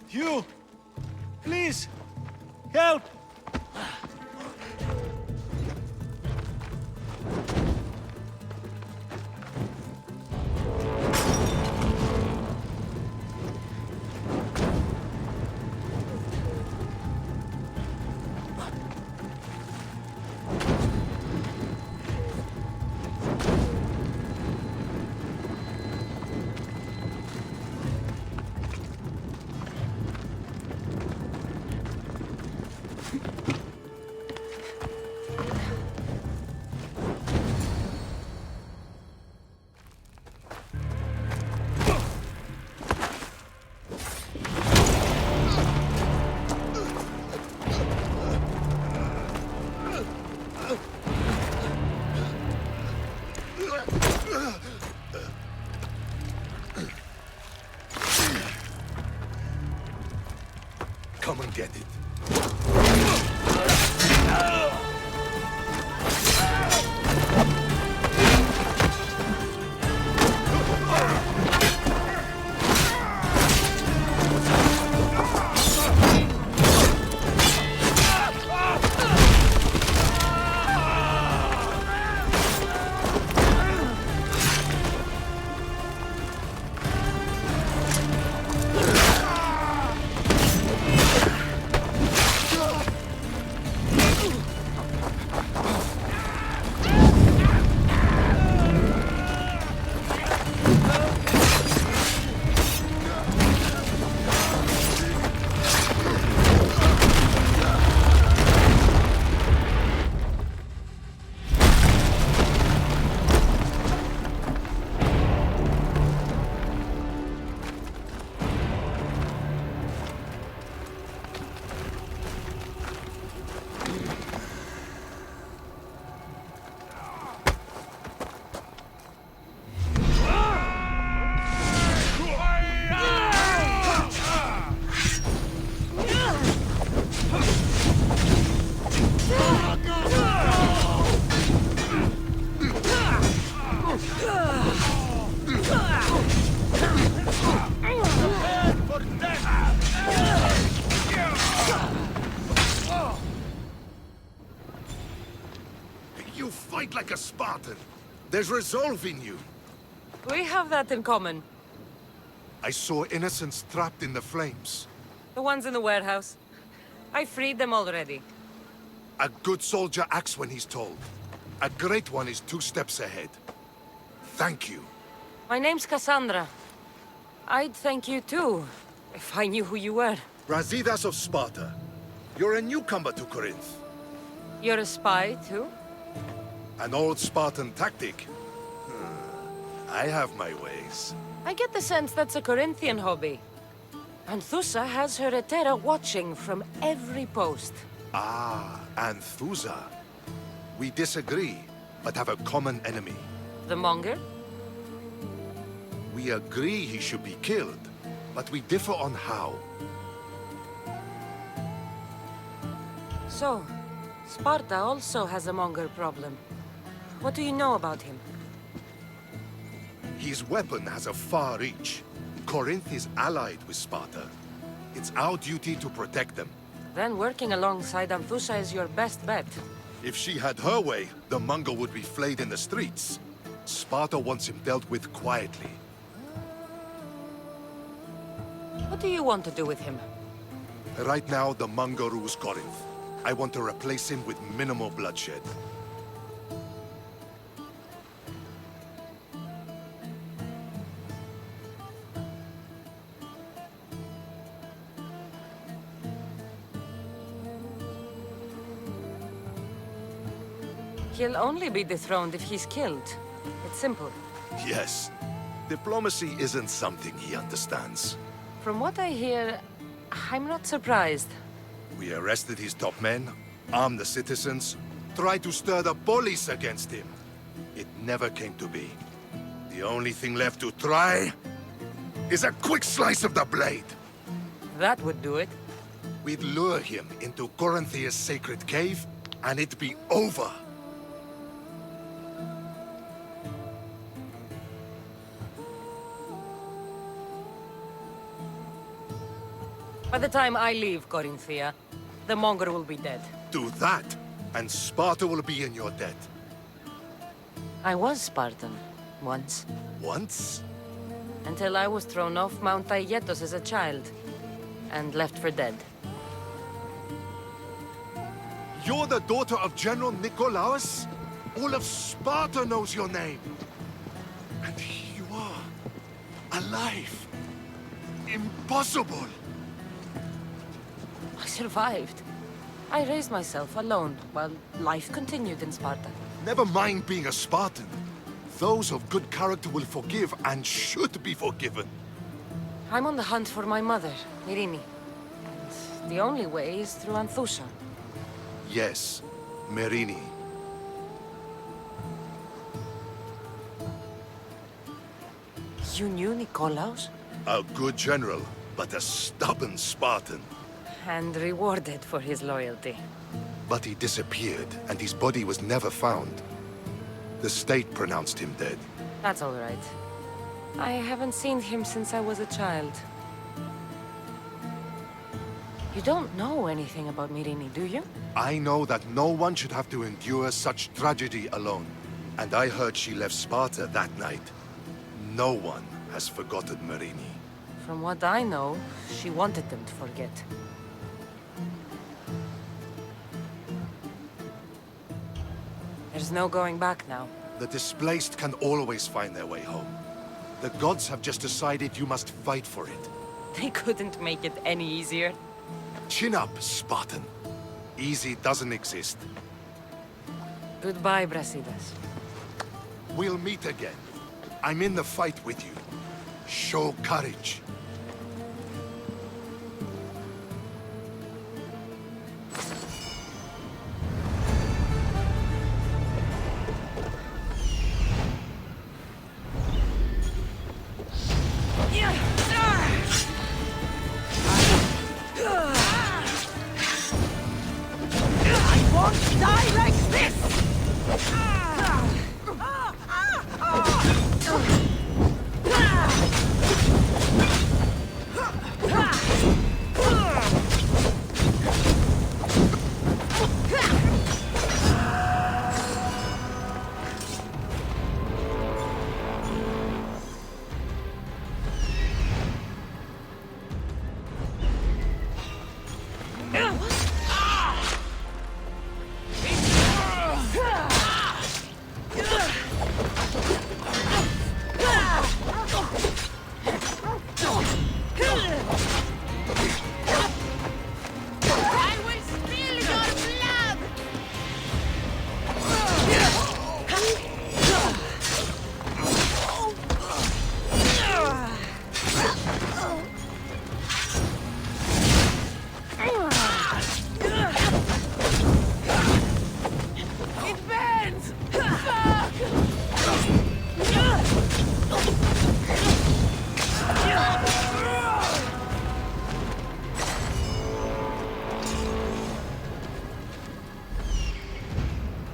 You! Please! Help! Come and get it. You fight like a Spartan. There's resolve in you. We have that in common. I saw innocents trapped in the flames. The ones in the warehouse. I freed them already. A good soldier acts when he's told. A great one is 2 steps ahead. Thank you. My name's Cassandra. I'd thank you too, if I knew who you were. Brasidas of Sparta. You're a newcomer to Corinth. You're a spy too? An old Spartan tactic. I have my ways. I get the sense that's a Corinthian hobby. Anthusa has her Etera watching from every post. Ah, Anthusa. We disagree, but have a common enemy. The Monger? We agree he should be killed, but we differ on how. So, Sparta also has a monger problem. What do you know about him? His weapon has a far reach. Corinth is allied with Sparta. It's our duty to protect them. Then working alongside Amphusha is your best bet. If she had her way, the Mongol would be flayed in the streets. Sparta wants him dealt with quietly. What do you want to do with him? Right now, the Mongol rules Corinth. I want to replace him with minimal bloodshed. He'll only be dethroned if he's killed. It's simple. Yes. Diplomacy isn't something he understands. From what I hear, I'm not surprised. We arrested his top men, armed the citizens, tried to stir the police against him. It never came to be. The only thing left to try is a quick slice of the blade. That would do it. We'd lure him into Corinthia's sacred cave, and it'd be over. By the time I leave Corinthia, the monger will be dead. Do that, and Sparta will be in your debt. I was Spartan, once. Once? Until I was thrown off Mount Aietos as a child, and left for dead. You're the daughter of General Nikolaos? All of Sparta knows your name. And here you are, alive. Impossible. I survived. I raised myself alone, while life continued in Sparta. Never mind being a Spartan. Those of good character will forgive and should be forgiven. I'm on the hunt for my mother, Myrini. And the only way is through Amphusha. Yes, Myrini. You knew Nikolaos? A good general, but a stubborn Spartan. And rewarded for his loyalty. But he disappeared, and his body was never found. The state pronounced him dead. That's all right. I haven't seen him since I was a child. You don't know anything about Myrini, do you? I know that no one should have to endure such tragedy alone. And I heard she left Sparta that night. No one has forgotten Myrini. From what I know, she wanted them to forget. There's no going back now. The displaced can always find their way home. The gods have just decided you must fight for it. They couldn't make it any easier. Chin up, Spartan. Easy doesn't exist. Goodbye, Brasidas. We'll meet again. I'm in the fight with you. Show courage.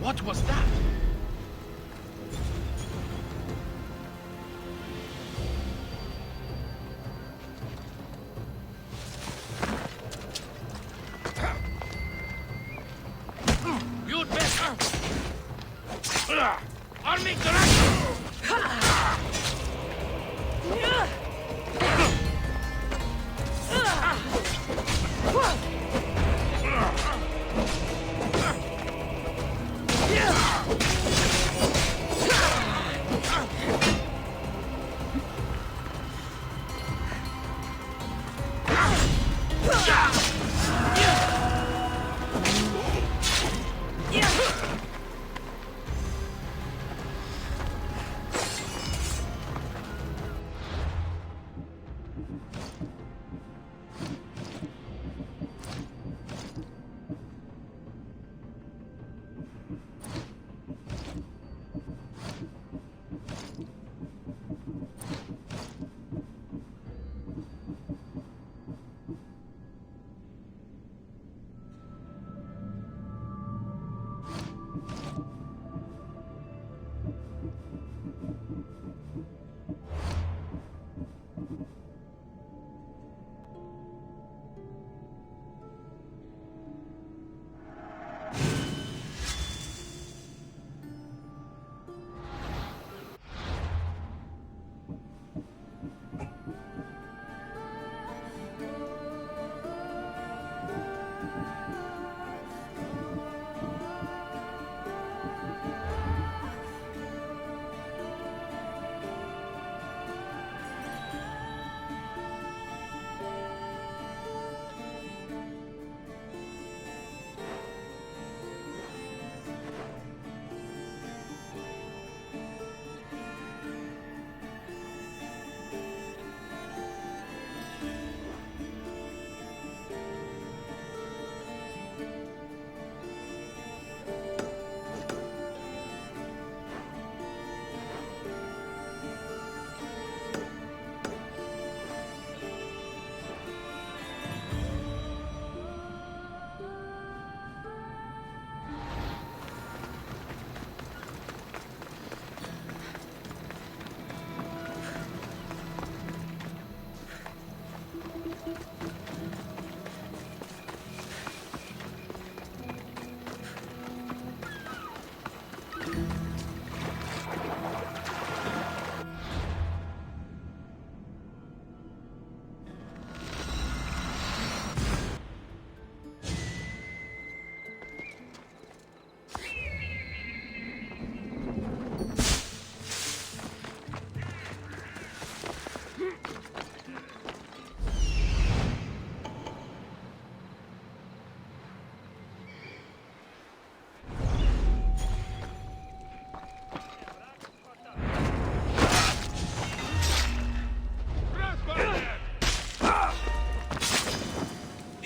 What was that? You'd better! Army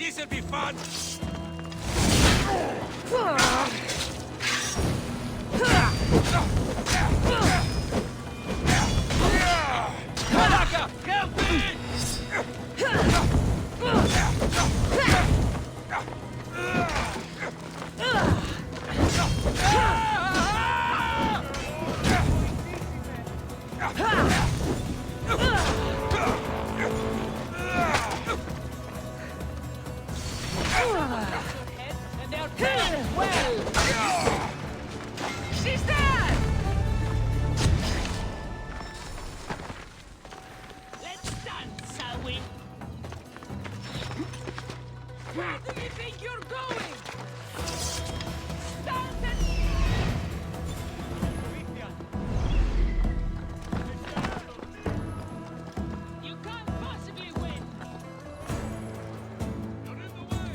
This'll be fun! Malaka, help me! And they're paying well! She's there! Let's dance, shall we? Where do you think you're going? Stand and... You can't possibly win! You're in the way!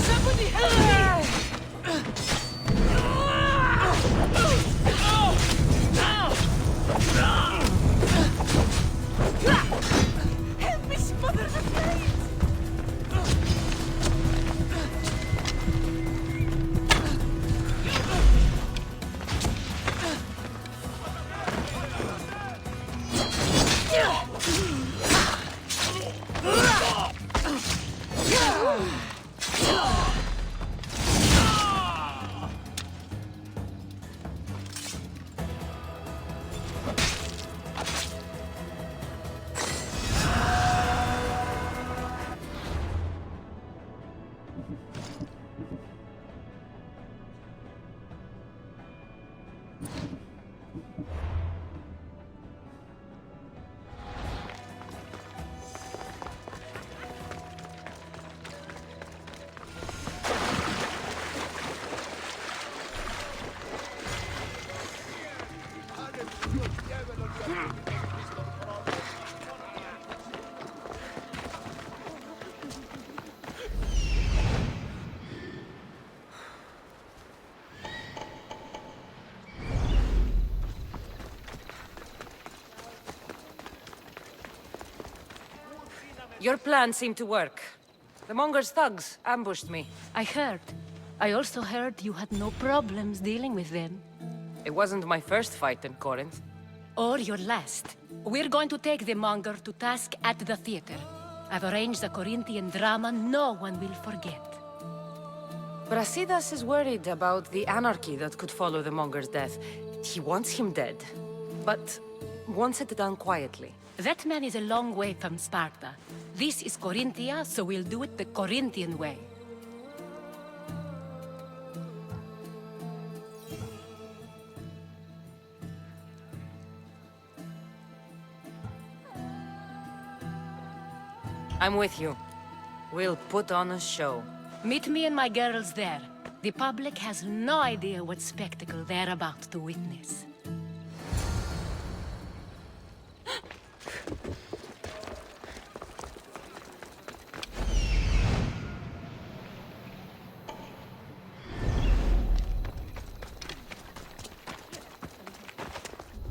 Somebody help me! Help me smother the flames! Your plan seemed to work. The Monger's thugs ambushed me. I heard. I also heard you had no problems dealing with them. It wasn't my first fight in Corinth. Or your last. We're going to take the Monger to task at the theater. I've arranged a Corinthian drama no one will forget. Brasidas is worried about the anarchy that could follow the Monger's death. He wants him dead, but wants it done quietly. That man is a long way from Sparta. This is Corinthia, so we'll do it the Corinthian way. I'm with you. We'll put on a show. Meet me and my girls there. The public has no idea what spectacle they're about to witness.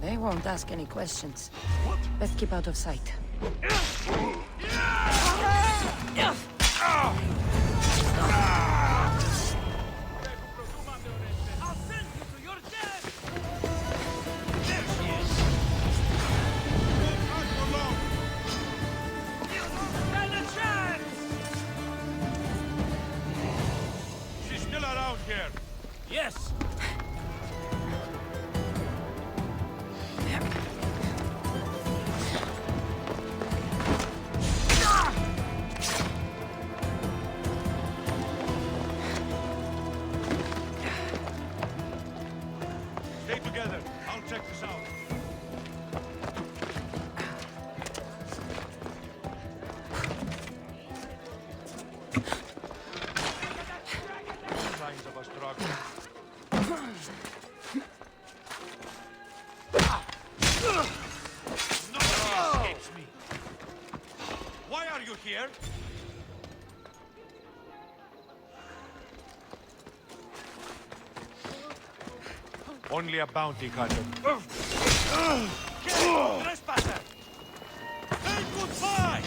They won't ask any questions. Let's keep out of sight. She's still around here. Yes. Stay together. I'll check this out. Signs of a struggle. Nobody escapes me. Why are you here? Only a bounty cutter. Trespasser! Say goodbye!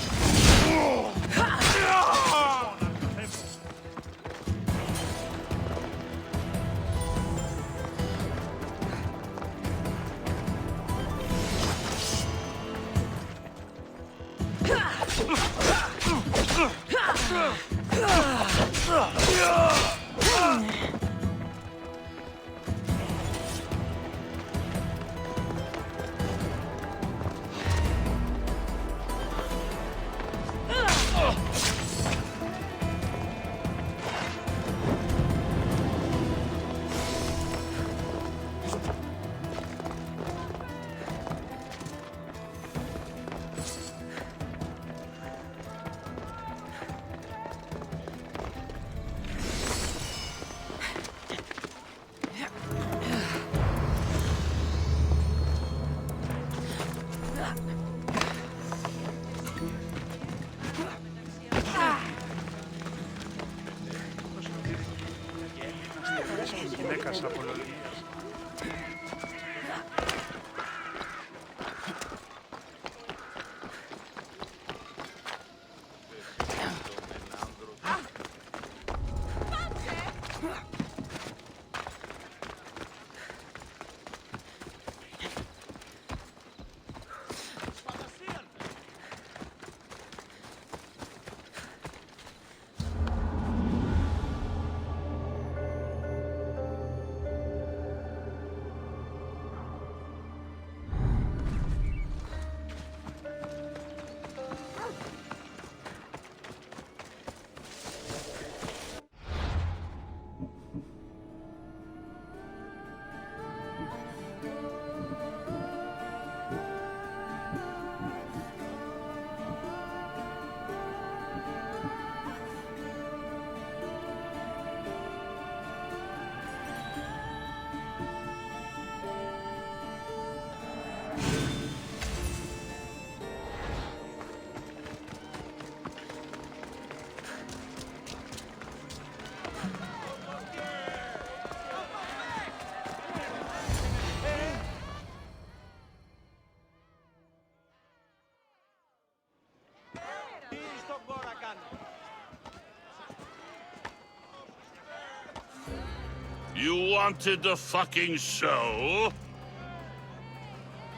You wanted the fucking show?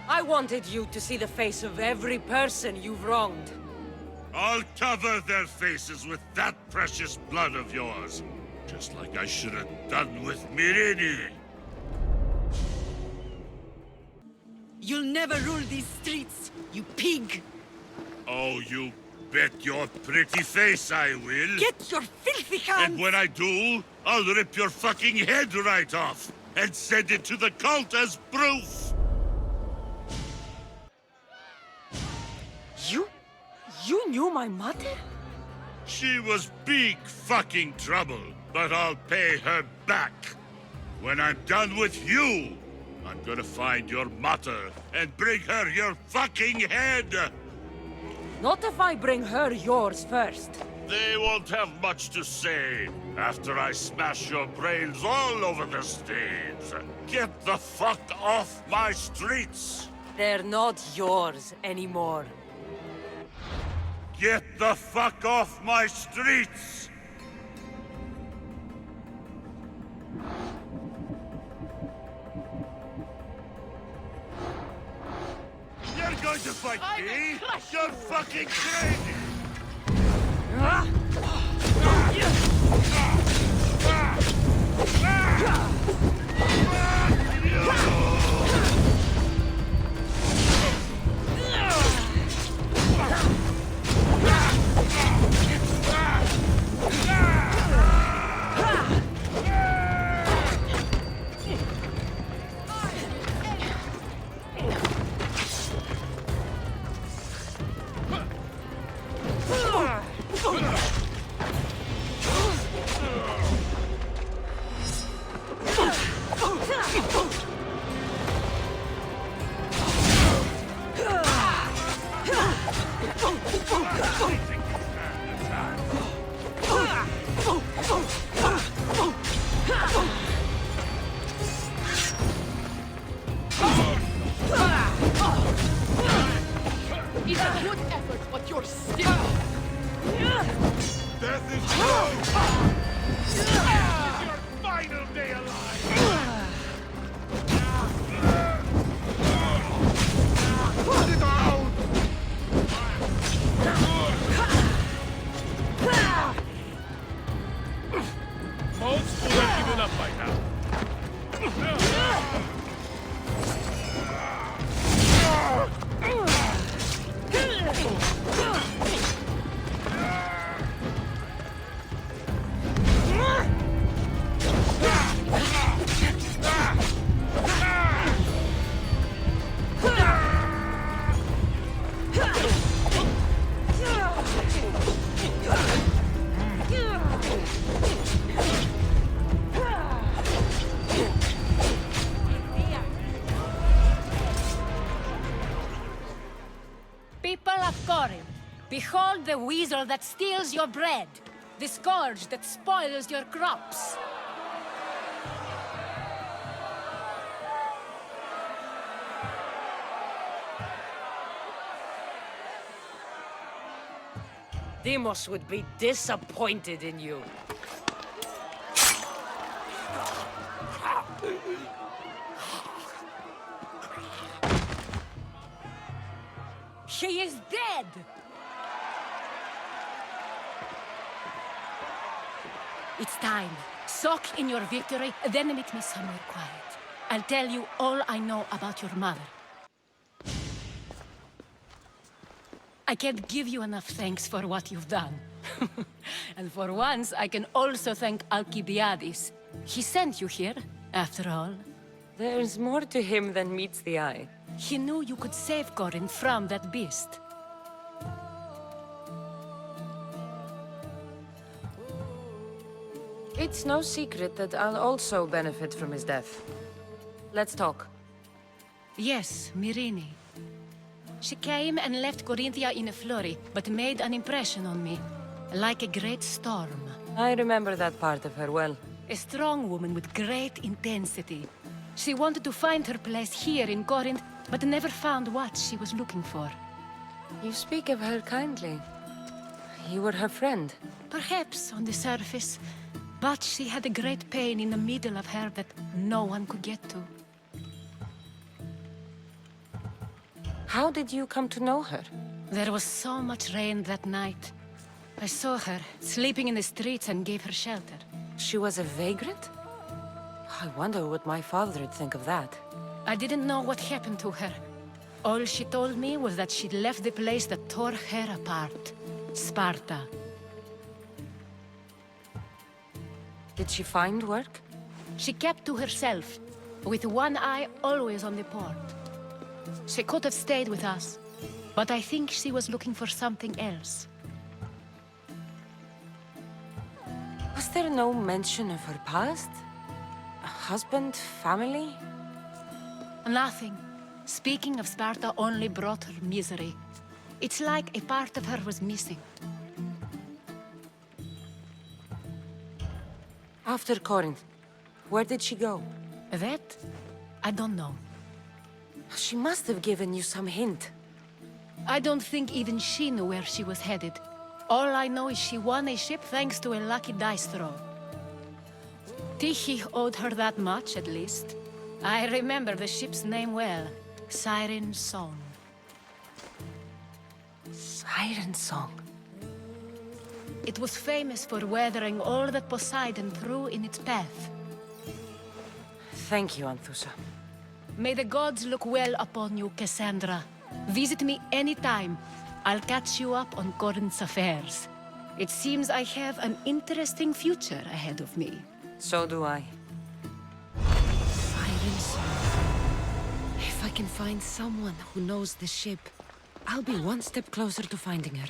I wanted you to see the face of every person you've wronged. I'll cover their faces with that precious blood of yours. Just like I should have done with Mirini. You'll never rule these streets, you pig! Oh, you bet your pretty face I will. Get your filthy hands! And when I do, I'll rip your fucking head right off and send it to the cult as proof. You knew my mother? She was big fucking trouble, but I'll pay her back. When I'm done with you, I'm gonna find your mother and bring her your fucking head. Not if I bring her yours first. They won't have much to say after I smash your brains all over the stage. Get the fuck off my streets! They're not yours anymore. Get the fuck off my streets! You're going to fight me? You're fucking crazy! It's a good effort, but you're still... Death is close! This is your final day alive! Put it out! Most would have given up by now. People of Corinth, behold the weasel that steals your bread, the scourge that spoils your crops. Demos would be disappointed in you. She is dead! It's time. Soak in your victory, then meet me somewhere quiet. I'll tell you all I know about your mother. I can't give you enough thanks for what you've done. And for once, I can also thank Alcibiades. He sent you here, after all. There's more to him than meets the eye. He knew you could save Corinth from that beast. It's no secret that I'll also benefit from his death. Let's talk. Yes, Mirini. She came and left Corinthia in a flurry, but made an impression on me, like a great storm. I remember that part of her well. A strong woman with great intensity. She wanted to find her place here in Corinth, but never found what she was looking for. You speak of her kindly. You were her friend. Perhaps on the surface, But she had a great pain in the middle of her that no one could get to. How did you come to know her? There was so much rain that night. I saw her sleeping in the streets and gave her shelter. She was a vagrant? I wonder what my father would think of that. I didn't know what happened to her. All she told me was that she'd left the place that tore her apart. Sparta. Did she find work? She kept to herself, with one eye always on the port. She could have stayed with us, but I think she was looking for something else. Was there no mention of her past? A husband, family? Nothing. Speaking of Sparta only brought her misery. It's like a part of her was missing. After Corinth, where did she go? That? I don't know. She must have given you some hint. I don't think even she knew where she was headed. All I know is she won a ship thanks to a lucky dice throw. Tyche owed her that much, at least. I remember the ship's name well. Siren Song. Siren Song. It was famous for weathering all that Poseidon threw in its path. Thank you, Anthusa. May the gods look well upon you, Cassandra. Visit me anytime. I'll catch you up on Corinth's affairs. It seems I have an interesting future ahead of me. So do I. Siren Song. If I can find someone who knows the ship, I'll be one step closer to finding her.